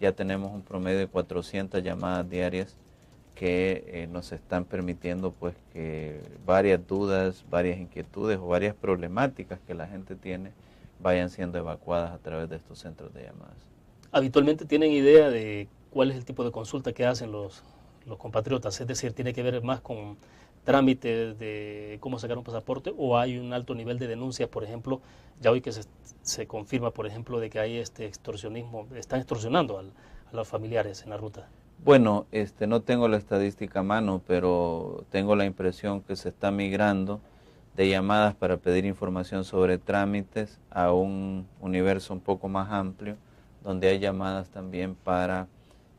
ya tenemos un promedio de 400 llamadas diarias que nos están permitiendo pues que varias dudas, varias inquietudes o varias problemáticas que la gente tiene vayan siendo evacuadas a través de estos centros de llamadas. ¿Habitualmente tienen idea de cuál es el tipo de consulta que hacen los compatriotas? Es decir, ¿tiene que ver más con trámites de cómo sacar un pasaporte o hay un alto nivel de denuncias? Por ejemplo, ya hoy que se confirma, por ejemplo, de que hay extorsionismo, están extorsionando a los familiares en la ruta. Bueno, no tengo la estadística a mano, pero tengo la impresión que se está migrando de llamadas para pedir información sobre trámites a un universo un poco más amplio, donde hay llamadas también para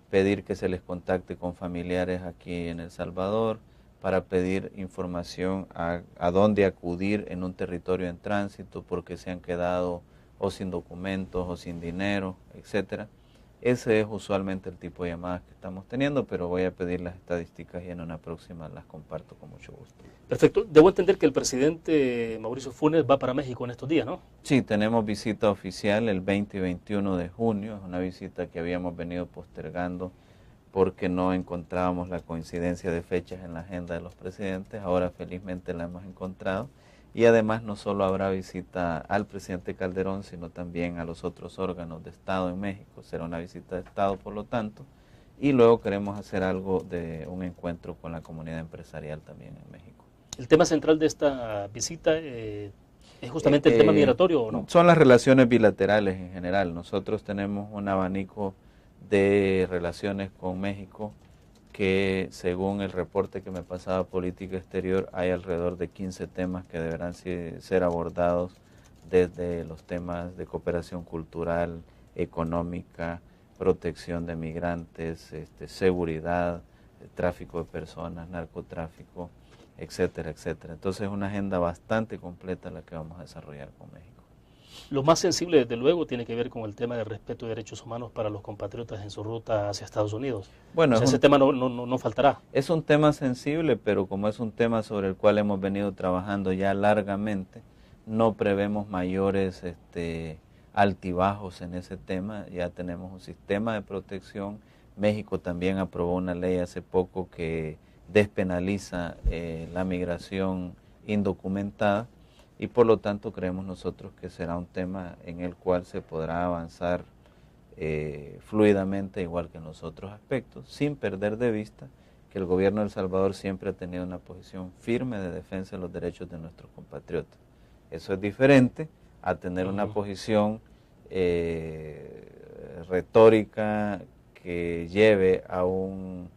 pedir que se les contacte con familiares aquí en El Salvador, para pedir información a dónde acudir en un territorio en tránsito porque se han quedado o sin documentos o sin dinero, etcétera. Ese es usualmente el tipo de llamadas que estamos teniendo, pero voy a pedir las estadísticas y en una próxima las comparto con mucho gusto. Perfecto. Debo entender que el presidente Mauricio Funes va para México en estos días, ¿no? Sí, tenemos visita oficial el 20 y 21 de junio. Es una visita que habíamos venido postergando porque no encontrábamos la coincidencia de fechas en la agenda de los presidentes. Ahora felizmente la hemos encontrado. Y además no solo habrá visita al presidente Calderón, sino también a los otros órganos de Estado en México. Será una visita de Estado, por lo tanto. Y luego queremos hacer algo de un encuentro con la comunidad empresarial también en México. ¿El tema central de esta visita es justamente el tema migratorio o no? Son las relaciones bilaterales en general. Nosotros tenemos un abanico de relaciones con México que, según el reporte que me pasaba Política Exterior, hay alrededor de 15 temas que deberán ser abordados, desde los temas de cooperación cultural, económica, protección de migrantes, seguridad, tráfico de personas, narcotráfico, etcétera, etcétera. Entonces es una agenda bastante completa la que vamos a desarrollar con México. Lo más sensible, desde luego, tiene que ver con el tema de respeto de derechos humanos para los compatriotas en su ruta hacia Estados Unidos. Bueno, ese tema no faltará. Es un tema sensible, pero como es un tema sobre el cual hemos venido trabajando ya largamente, no prevemos mayores altibajos en ese tema. Ya tenemos un sistema de protección. México también aprobó una ley hace poco que despenaliza la migración indocumentada. Y por lo tanto creemos nosotros que será un tema en el cual se podrá avanzar fluidamente, igual que en los otros aspectos, sin perder de vista que el gobierno de El Salvador siempre ha tenido una posición firme de defensa de los derechos de nuestros compatriotas. Eso es diferente a tener una posición retórica que lleve a un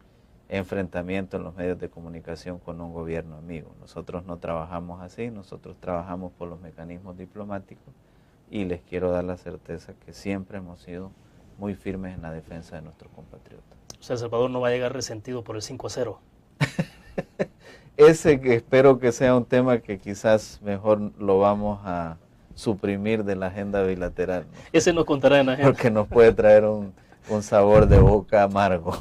enfrentamiento en los medios de comunicación con un gobierno amigo. Nosotros no trabajamos así, nosotros trabajamos por los mecanismos diplomáticos y les quiero dar la certeza que siempre hemos sido muy firmes en la defensa de nuestros compatriotas. O sea, El Salvador no va a llegar resentido por el 5-0. Ese que espero que sea un tema que quizás mejor lo vamos a suprimir de la agenda bilateral, ¿no? Ese nos contará en la agenda. Porque nos puede traer un sabor de boca amargo.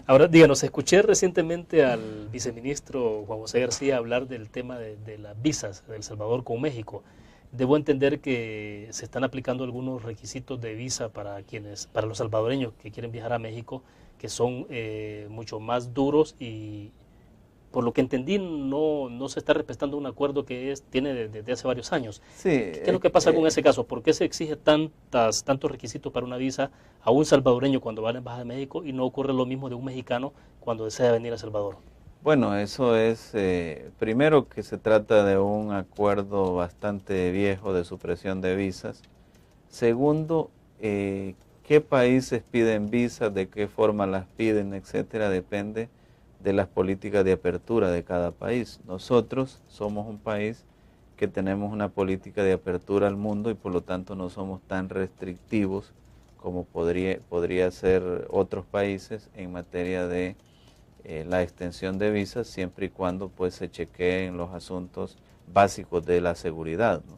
Ahora, díganos, escuché recientemente al viceministro Juan José García hablar del tema de las visas de El Salvador con México. Debo entender que se están aplicando algunos requisitos de visa para los salvadoreños que quieren viajar a México, que son mucho más duros y por lo que entendí, no se está respetando un acuerdo que tiene desde hace varios años. Sí, ¿Qué es lo que pasa con ese caso? ¿Por qué se exige tantos requisitos para una visa a un salvadoreño cuando va a la Embajada de México y no ocurre lo mismo de un mexicano cuando desea venir a El Salvador? Bueno, eso es, primero que se trata de un acuerdo bastante viejo de supresión de visas. Segundo, qué países piden visas, de qué forma las piden, etcétera, depende de las políticas de apertura de cada país. Nosotros somos un país que tenemos una política de apertura al mundo y por lo tanto no somos tan restrictivos como podría ser otros países en materia de la extensión de visas, siempre y cuando pues se chequeen los asuntos básicos de la seguridad, ¿no?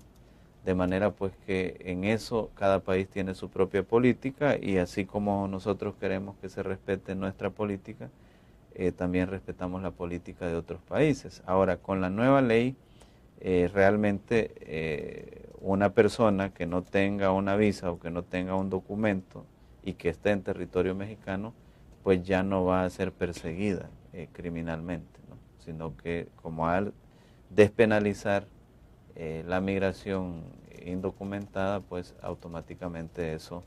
De manera pues que en eso cada país tiene su propia política y así como nosotros queremos que se respete nuestra política, también respetamos la política de otros países. Ahora, con la nueva ley, realmente una persona que no tenga una visa o que no tenga un documento y que esté en territorio mexicano, pues ya no va a ser perseguida criminalmente, ¿no? Sino que como al despenalizar la migración indocumentada, pues automáticamente eso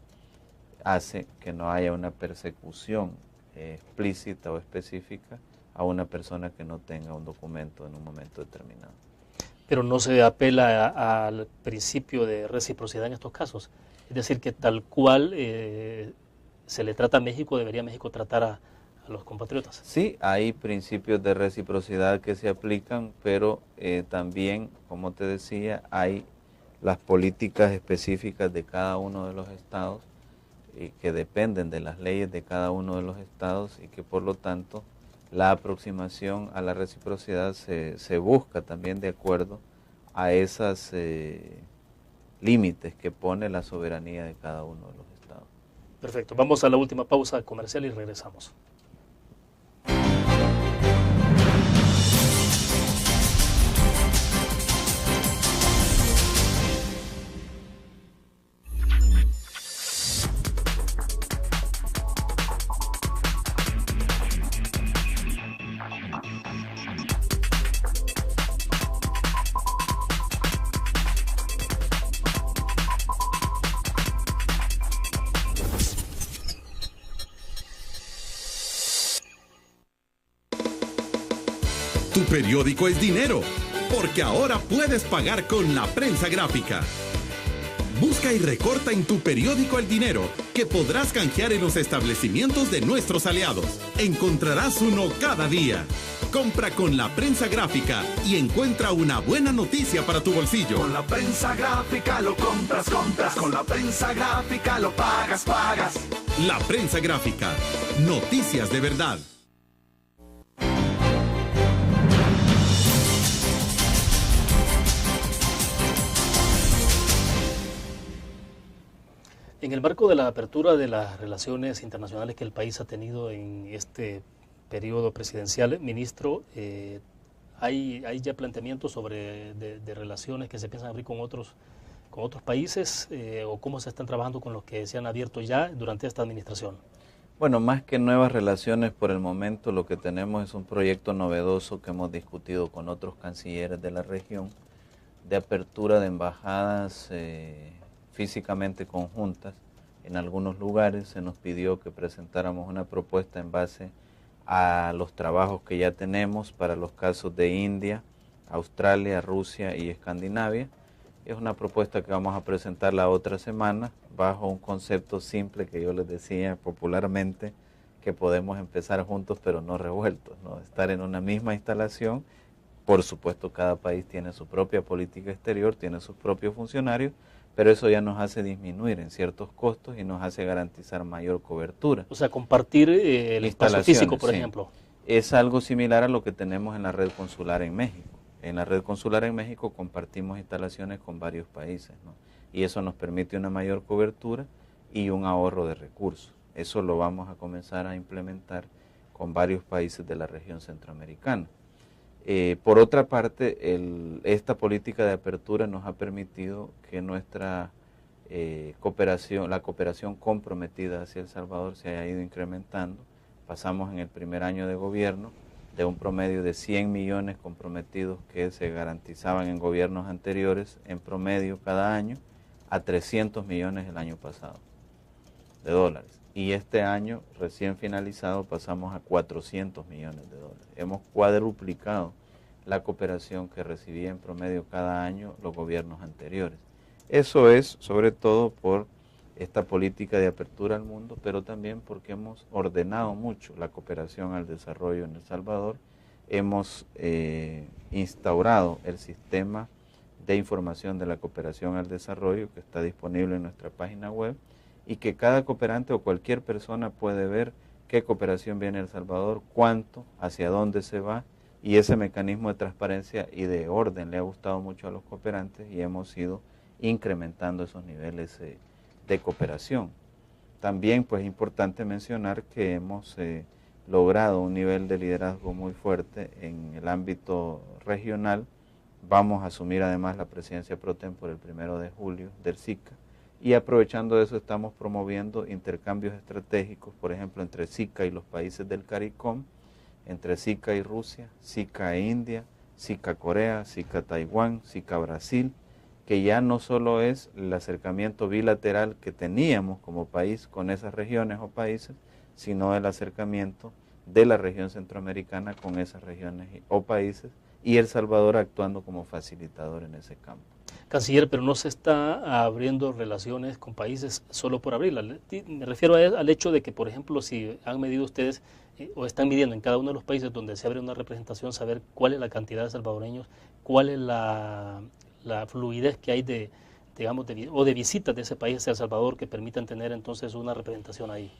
hace que no haya una persecución explícita o específica a una persona que no tenga un documento en un momento determinado. Pero no se apela al principio de reciprocidad en estos casos. Es decir, que tal cual se le trata a México, debería México tratar a los compatriotas. Sí, hay principios de reciprocidad que se aplican, pero también, como te decía, hay las políticas específicas de cada uno de los estados y que dependen de las leyes de cada uno de los estados y que por lo tanto la aproximación a la reciprocidad se busca también de acuerdo a esos límites que pone la soberanía de cada uno de los estados. Perfecto, vamos a la última pausa comercial y regresamos. Tu periódico es dinero, porque ahora puedes pagar con la prensa gráfica. Busca y recorta en tu periódico El Dinero, que podrás canjear en los establecimientos de nuestros aliados. Encontrarás uno cada día. Compra con la prensa gráfica y encuentra una buena noticia para tu bolsillo. Con la prensa gráfica lo compras. Con la prensa gráfica lo pagas. La prensa gráfica. Noticias de verdad. En el marco de la apertura de las relaciones internacionales que el país ha tenido en este periodo presidencial, ministro, ¿hay ya planteamientos sobre de relaciones que se piensan abrir con otros países o cómo se están trabajando con los que se han abierto ya durante esta administración? Bueno, más que nuevas relaciones por el momento, lo que tenemos es un proyecto novedoso que hemos discutido con otros cancilleres de la región de apertura de embajadas físicamente conjuntas. En algunos lugares se nos pidió que presentáramos una propuesta en base a los trabajos que ya tenemos para los casos de India, Australia, Rusia y Escandinavia. Es una propuesta que vamos a presentar la otra semana bajo un concepto simple que yo les decía popularmente, que podemos empezar juntos pero no revueltos, ¿no? Estar en una misma instalación. Por supuesto, cada país tiene su propia política exterior, tiene sus propios funcionarios, pero eso ya nos hace disminuir en ciertos costos y nos hace garantizar mayor cobertura. O sea, compartir el espacio físico, por ejemplo. Es algo similar a lo que tenemos en la red consular en México. En la red consular en México compartimos instalaciones con varios países, ¿no? Y eso nos permite una mayor cobertura y un ahorro de recursos. Eso lo vamos a comenzar a implementar con varios países de la región centroamericana. Por otra parte, esta política de apertura nos ha permitido que nuestra la cooperación comprometida hacia El Salvador se haya ido incrementando. Pasamos en el primer año de gobierno de un promedio de 100 millones comprometidos que se garantizaban en gobiernos anteriores, en promedio cada año, a 300 millones el año pasado de dólares. Y este año recién finalizado pasamos a 400 millones de dólares. Hemos cuadruplicado la cooperación que recibía en promedio cada año los gobiernos anteriores. Eso es sobre todo por esta política de apertura al mundo, pero también porque hemos ordenado mucho la cooperación al desarrollo en El Salvador. Hemos instaurado el sistema de información de la cooperación al desarrollo que está disponible en nuestra página web y que cada cooperante o cualquier persona puede ver qué cooperación viene a El Salvador, cuánto, hacia dónde se va, y ese mecanismo de transparencia y de orden le ha gustado mucho a los cooperantes y hemos ido incrementando esos niveles de cooperación. También pues es importante mencionar que hemos logrado un nivel de liderazgo muy fuerte en el ámbito regional. Vamos a asumir además la presidencia pro tempore el 1 de julio del SICA y aprovechando eso estamos promoviendo intercambios estratégicos, por ejemplo entre SICA y los países del CARICOM, entre SICA y Rusia, SICA e India, SICA Corea, SICA Taiwán, SICA Brasil, que ya no solo es el acercamiento bilateral que teníamos como país con esas regiones o países, sino el acercamiento de la región centroamericana con esas regiones o países y El Salvador actuando como facilitador en ese campo. Canciller, pero no se está abriendo relaciones con países solo por abrirla. Me refiero al hecho de que, por ejemplo, si han medido ustedes o están midiendo en cada uno de los países donde se abre una representación, saber cuál es la cantidad de salvadoreños, cuál es la fluidez que hay de visitas de ese país hacia El Salvador que permitan tener entonces una representación ahí.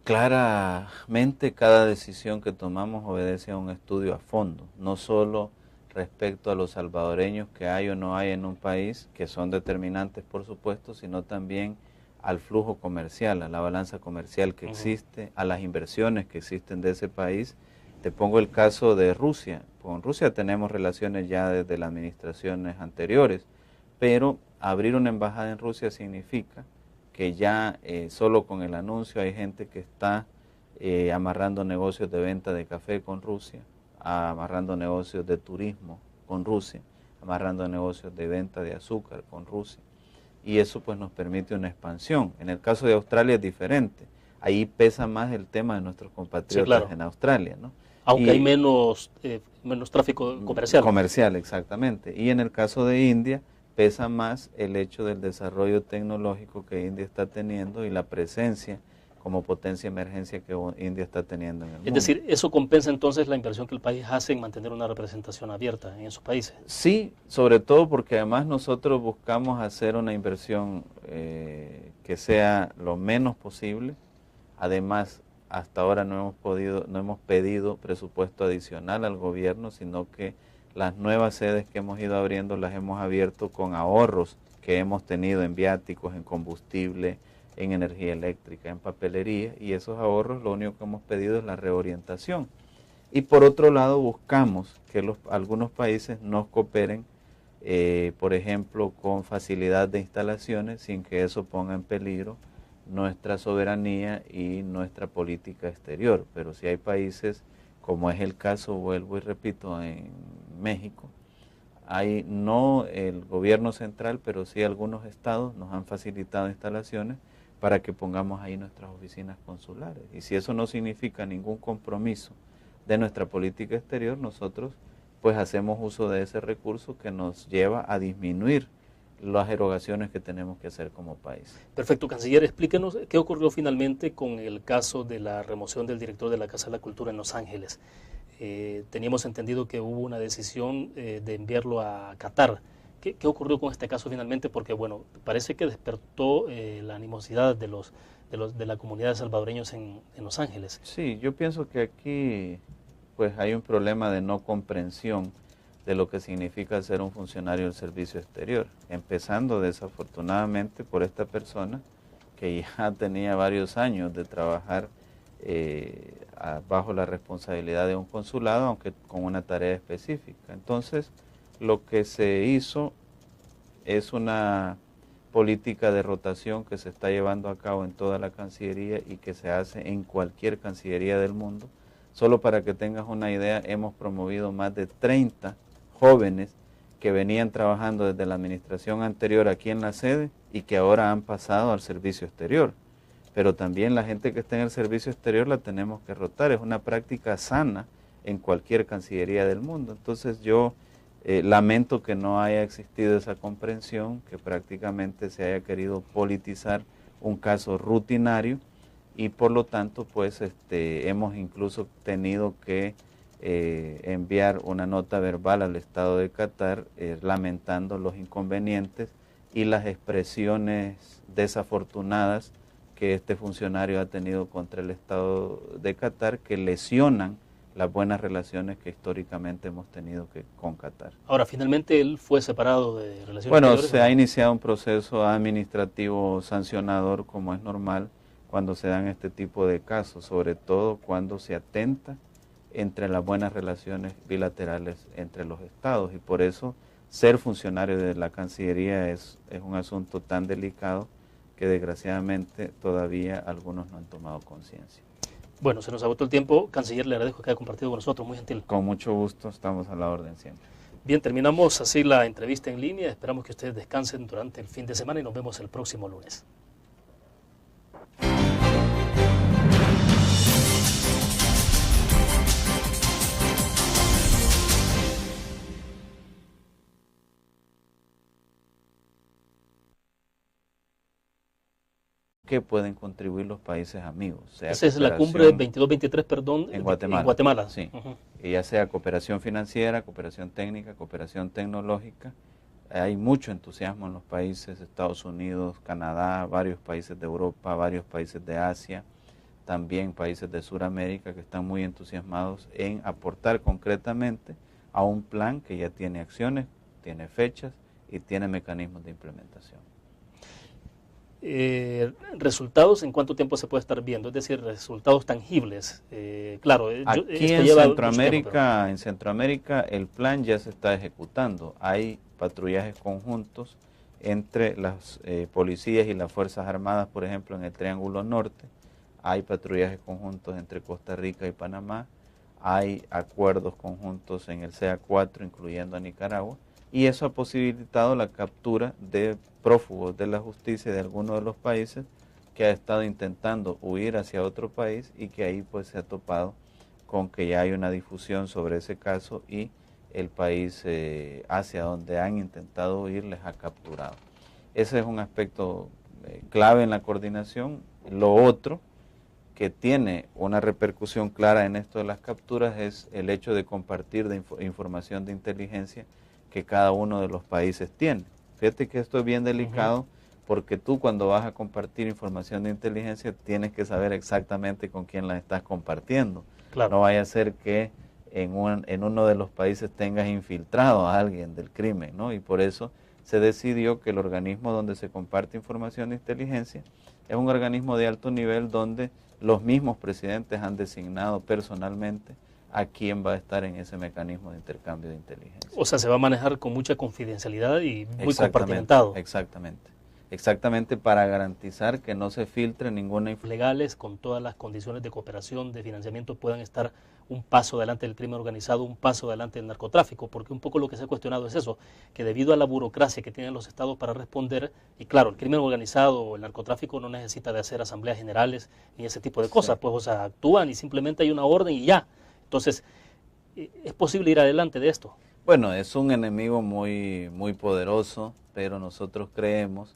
Claramente cada decisión que tomamos obedece a un estudio a fondo, no solo respecto a los salvadoreños que hay o no hay en un país, que son determinantes por supuesto, sino también al flujo comercial, a la balanza comercial que existe, a las inversiones que existen de ese país. Te pongo el caso de Rusia. Con Rusia tenemos relaciones ya desde las administraciones anteriores, pero abrir una embajada en Rusia significa que ya solo con el anuncio hay gente que está amarrando negocios de venta de café con Rusia, amarrando negocios de turismo con Rusia, amarrando negocios de venta de azúcar con Rusia. Y eso pues nos permite una expansión. En el caso de Australia es diferente. Ahí pesa más el tema de nuestros compatriotas en Australia, ¿no? Aunque hay menos tráfico comercial. Comercial, exactamente. Y en el caso de India pesa más el hecho del desarrollo tecnológico que India está teniendo y la presencia como potencia de emergencia que India está teniendo en el mundo. Es decir, ¿eso compensa entonces la inversión que el país hace en mantener una representación abierta en esos países? Sí, sobre todo porque además nosotros buscamos hacer una inversión que sea lo menos posible. Además, hasta ahora no hemos pedido presupuesto adicional al gobierno, sino que las nuevas sedes que hemos ido abriendo las hemos abierto con ahorros que hemos tenido en viáticos, en combustible, en energía eléctrica, en papelería, y esos ahorros lo único que hemos pedido es la reorientación. Y por otro lado buscamos que algunos países nos cooperen, por ejemplo, con facilidad de instalaciones sin que eso ponga en peligro nuestra soberanía y nuestra política exterior. Pero si hay países, como es el caso, vuelvo y repito, en México, hay no el gobierno central, pero sí algunos estados nos han facilitado instalaciones para que pongamos ahí nuestras oficinas consulares. Y si eso no significa ningún compromiso de nuestra política exterior, nosotros pues hacemos uso de ese recurso que nos lleva a disminuir las erogaciones que tenemos que hacer como país. Perfecto, canciller, explíquenos qué ocurrió finalmente con el caso de la remoción del director de la Casa de la Cultura en Los Ángeles. Teníamos entendido que hubo una decisión de enviarlo a Qatar. ¿Qué ocurrió con este caso finalmente? Porque bueno, parece que despertó la animosidad de la comunidad de salvadoreños en Los Ángeles. Sí, yo pienso que aquí pues hay un problema de no comprensión de lo que significa ser un funcionario del servicio exterior, empezando desafortunadamente por esta persona que ya tenía varios años de trabajar bajo la responsabilidad de un consulado, aunque con una tarea específica. Entonces, lo que se hizo es una política de rotación que se está llevando a cabo en toda la Cancillería y que se hace en cualquier Cancillería del mundo, Solo para que tengas una idea, hemos promovido más de 30 jóvenes que venían trabajando desde la administración anterior aquí en la sede y que ahora han pasado al servicio exterior. Pero también la gente que está en el servicio exterior la tenemos que rotar, es una práctica sana en cualquier cancillería del mundo. Entonces yo lamento que no haya existido esa comprensión, que prácticamente se haya querido politizar un caso rutinario y por lo tanto pues hemos incluso tenido que enviar una nota verbal al Estado de Qatar lamentando los inconvenientes y las expresiones desafortunadas que este funcionario ha tenido contra el Estado de Qatar, que lesionan las buenas relaciones que históricamente hemos tenido con Qatar. Ahora, finalmente él fue separado de relaciones Bueno, exteriores, se ha iniciado un proceso administrativo sancionador, como es normal cuando se dan este tipo de casos, sobre todo cuando se atenta entre las buenas relaciones bilaterales entre los estados, y por eso ser funcionario de la Cancillería es un asunto tan delicado que desgraciadamente todavía algunos no han tomado conciencia. Bueno, se nos agotó el tiempo. Canciller, le agradezco que haya compartido con nosotros, muy gentil. Con mucho gusto, estamos a la orden siempre. Bien, terminamos así la entrevista en línea. Esperamos que ustedes descansen durante el fin de semana y nos vemos el próximo lunes. ¿Qué pueden contribuir los países amigos? Esa es la cumbre 22-23, perdón, en Guatemala. En Guatemala. Sí, y ya sea cooperación financiera, cooperación técnica, cooperación tecnológica. Hay mucho entusiasmo en los países, Estados Unidos, Canadá, varios países de Europa, varios países de Asia, también países de Sudamérica que están muy entusiasmados en aportar concretamente a un plan que ya tiene acciones, tiene fechas y tiene mecanismos de implementación. Resultados, ¿en cuánto tiempo se puede estar viendo? Es decir, resultados tangibles. Claro, aquí en Centroamérica el plan ya se está ejecutando. Hay patrullajes conjuntos entre las policías y las Fuerzas Armadas, por ejemplo, en el Triángulo Norte. Hay patrullajes conjuntos entre Costa Rica y Panamá. Hay acuerdos conjuntos en el CA4, incluyendo a Nicaragua. Y eso ha posibilitado la captura de prófugos de la justicia de algunos de los países que ha estado intentando huir hacia otro país y que ahí pues se ha topado con que ya hay una difusión sobre ese caso y el país hacia donde han intentado huir les ha capturado. Ese es un aspecto clave en la coordinación. Lo otro que tiene una repercusión clara en esto de las capturas es el hecho de compartir información de inteligencia que cada uno de los países tiene. Fíjate que esto es bien delicado porque tú cuando vas a compartir información de inteligencia tienes que saber exactamente con quién la estás compartiendo. Claro. No vaya a ser que en uno de los países tengas infiltrado a alguien del crimen, ¿no? Y por eso se decidió que el organismo donde se comparte información de inteligencia es un organismo de alto nivel donde los mismos presidentes han designado personalmente a quién va a estar en ese mecanismo de intercambio de inteligencia. O sea, se va a manejar con mucha confidencialidad y muy compartimentado. Exactamente, para garantizar que no se filtre ninguna información. Legales, con todas las condiciones de cooperación, de financiamiento, puedan estar un paso adelante del crimen organizado, un paso adelante del narcotráfico, porque un poco lo que se ha cuestionado es eso, que debido a la burocracia que tienen los estados para responder, y claro, el crimen organizado o el narcotráfico no necesita de hacer asambleas generales ni ese tipo de cosas, pues o sea, actúan y simplemente hay una orden y ya. Entonces, ¿es posible ir adelante de esto? Bueno, es un enemigo muy, muy poderoso, pero nosotros creemos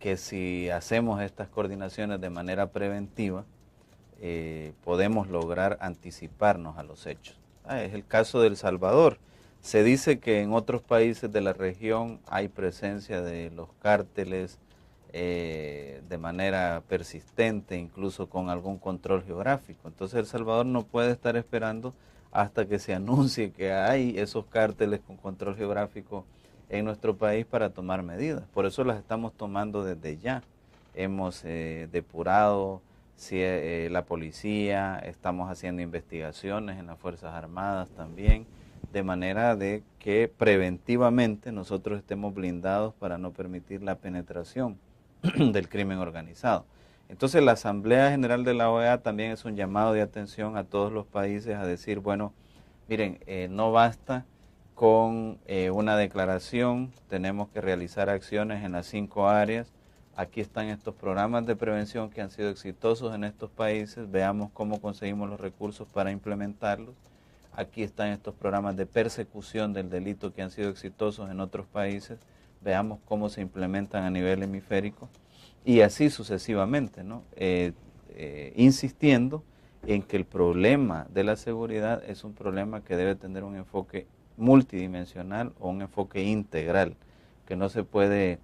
que si hacemos estas coordinaciones de manera preventiva, podemos lograr anticiparnos a los hechos. Es el caso de El Salvador. Se dice que en otros países de la región hay presencia de los cárteles de manera persistente, incluso con algún control geográfico. Entonces El Salvador no puede estar esperando hasta que se anuncie que hay esos cárteles con control geográfico en nuestro país para tomar medidas. Por eso las estamos tomando desde ya. Hemos depurado la policía, estamos haciendo investigaciones en las Fuerzas Armadas también, de manera de que preventivamente nosotros estemos blindados para no permitir la penetración del crimen organizado. Entonces la Asamblea General de la OEA también es un llamado de atención a todos los países a decir, bueno, miren, no basta con una declaración, tenemos que realizar acciones en las 5 áreas. Aquí están estos programas de prevención que han sido exitosos en estos países, veamos cómo conseguimos los recursos para implementarlos. Aquí están estos programas de persecución del delito que han sido exitosos en otros países, veamos cómo se implementan a nivel hemisférico y así sucesivamente, ¿no? Insistiendo en que el problema de la seguridad es un problema que debe tener un enfoque multidimensional o un enfoque integral, que no se puede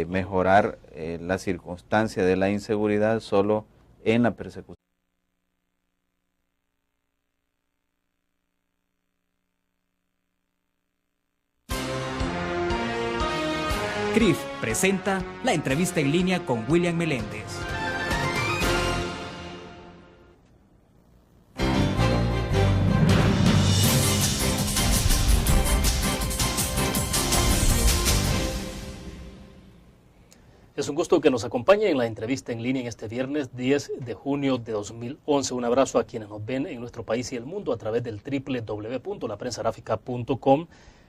mejorar la circunstancia de la inseguridad solo en la persecución. CRIF presenta la entrevista en línea con William Meléndez. Es un gusto que nos acompañe en la entrevista en línea en este viernes 10 de junio de 2011. Un abrazo a quienes nos ven en nuestro país y el mundo a través del www.laprensagráfica.com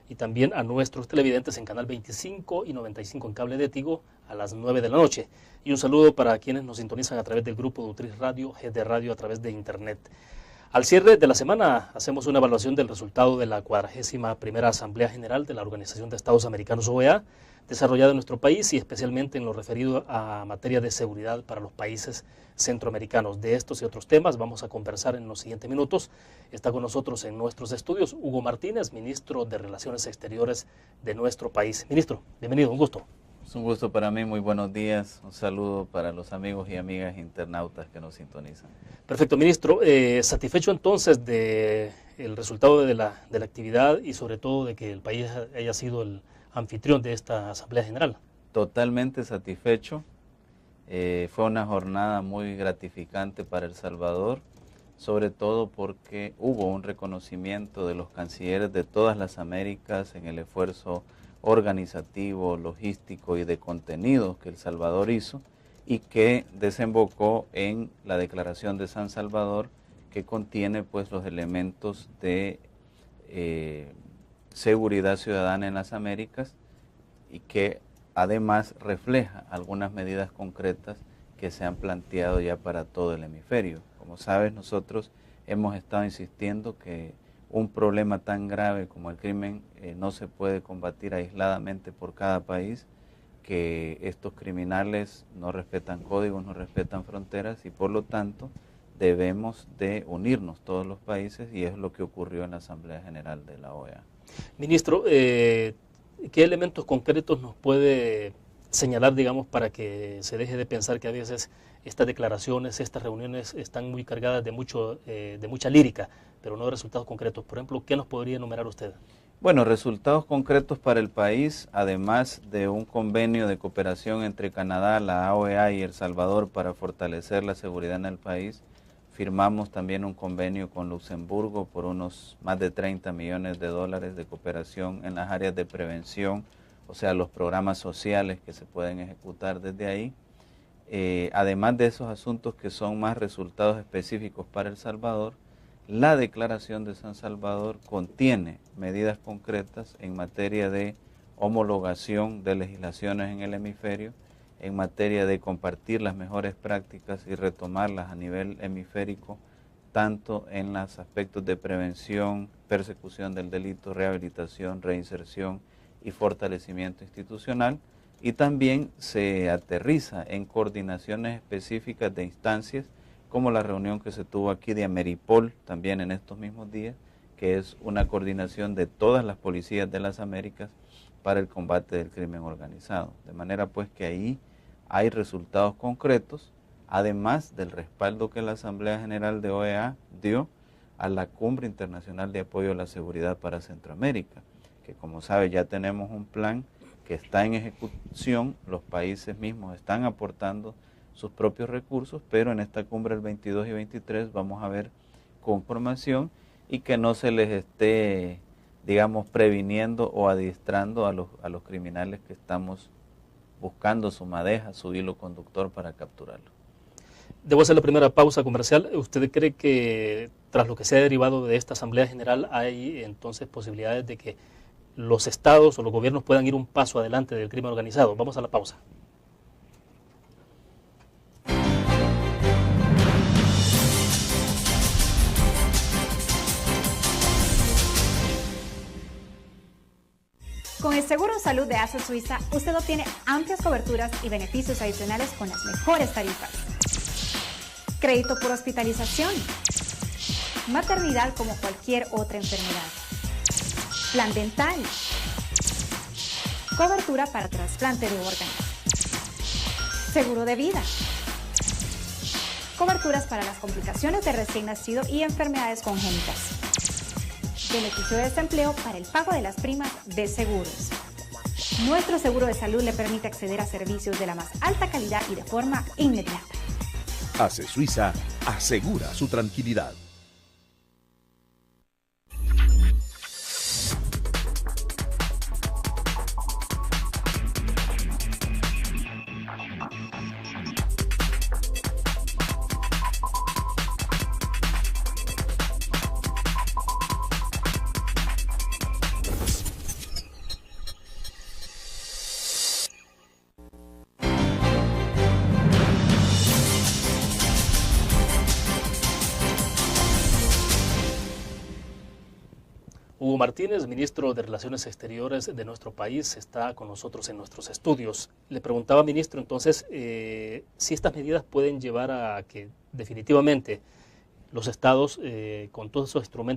y también a nuestros televidentes en Canal 25 y 95 en cable de Tigo a las 9 de la noche. Y un saludo para quienes nos sintonizan a través del grupo de Utris Radio, GD Radio a través de Internet. Al cierre de la semana hacemos una evaluación del resultado de la 41ª Asamblea General de la Organización de Estados Americanos OEA, desarrollada en nuestro país y especialmente en lo referido a materia de seguridad para los países centroamericanos. De estos y otros temas vamos a conversar en los siguientes minutos. Está con nosotros en nuestros estudios Hugo Martínez, ministro de Relaciones Exteriores de nuestro país. Ministro, bienvenido, un gusto. Es un gusto para mí, muy buenos días. Un saludo para los amigos y amigas internautas que nos sintonizan. Perfecto, ministro. Satisfecho entonces del resultado de la actividad y sobre todo de que el país haya sido el anfitrión de esta Asamblea General. Totalmente satisfecho. Fue una jornada muy gratificante para El Salvador, sobre todo porque hubo un reconocimiento de los cancilleres de todas las Américas en el esfuerzo organizativo, logístico y de contenidos que El Salvador hizo y que desembocó en la Declaración de San Salvador, que contiene pues los elementos de seguridad ciudadana en las Américas y que además refleja algunas medidas concretas que se han planteado ya para todo el hemisferio. Como sabes, nosotros hemos estado insistiendo que un problema tan grave como el crimen no se puede combatir aisladamente por cada país, que estos criminales no respetan códigos, no respetan fronteras y por lo tanto debemos de unirnos todos los países y es lo que ocurrió en la Asamblea General de la OEA. Ministro, ¿qué elementos concretos nos puede señalar, digamos, para que se deje de pensar que a veces estas declaraciones, estas reuniones están muy cargadas de mucha lírica, pero no de resultados concretos? Por ejemplo, ¿qué nos podría enumerar usted? Bueno, resultados concretos para el país, además de un convenio de cooperación entre Canadá, la OEA y El Salvador para fortalecer la seguridad en el país. Firmamos también un convenio con Luxemburgo por unos más de 30 millones de dólares de cooperación en las áreas de prevención, o sea, los programas sociales que se pueden ejecutar desde ahí. Además de esos asuntos que son más resultados específicos para El Salvador, la Declaración de San Salvador contiene medidas concretas en materia de homologación de legislaciones en el hemisferio, en materia de compartir las mejores prácticas y retomarlas a nivel hemisférico, tanto en los aspectos de prevención, persecución del delito, rehabilitación, reinserción y fortalecimiento institucional, y también se aterriza en coordinaciones específicas de instancias, como la reunión que se tuvo aquí de Ameripol también en estos mismos días, que es una coordinación de todas las policías de las Américas para el combate del crimen organizado. De manera pues que ahí hay resultados concretos, además del respaldo que la Asamblea General de OEA dio a la Cumbre Internacional de Apoyo a la Seguridad para Centroamérica, que como sabe ya tenemos un plan que está en ejecución, los países mismos están aportando sus propios recursos, pero en esta cumbre el 22 y 23 vamos a ver conformación y que no se les esté, digamos, previniendo o adiestrando a los criminales que estamos buscando su madeja, su hilo conductor para capturarlo. Debo hacer la primera pausa comercial. ¿Usted cree que tras lo que se ha derivado de esta Asamblea General hay entonces posibilidades de que los estados o los gobiernos puedan ir un paso adelante del crimen organizado? Vamos a la pausa. Con el Seguro de Salud de AXA Suiza, usted obtiene amplias coberturas y beneficios adicionales con las mejores tarifas. Crédito por hospitalización. Maternidad como cualquier otra enfermedad. Plan dental. Cobertura para trasplante de órganos. Seguro de vida. Coberturas para las complicaciones de recién nacido y enfermedades congénitas. Beneficio de desempleo para el pago de las primas de seguros. Nuestro seguro de salud le permite acceder a servicios de la más alta calidad y de forma inmediata. AXA Suiza asegura su tranquilidad. Hugo Martínez, ministro de Relaciones Exteriores de nuestro país, está con nosotros en nuestros estudios. Le preguntaba, ministro, entonces, si estas medidas pueden llevar a que definitivamente los estados, con todos esos instrumentos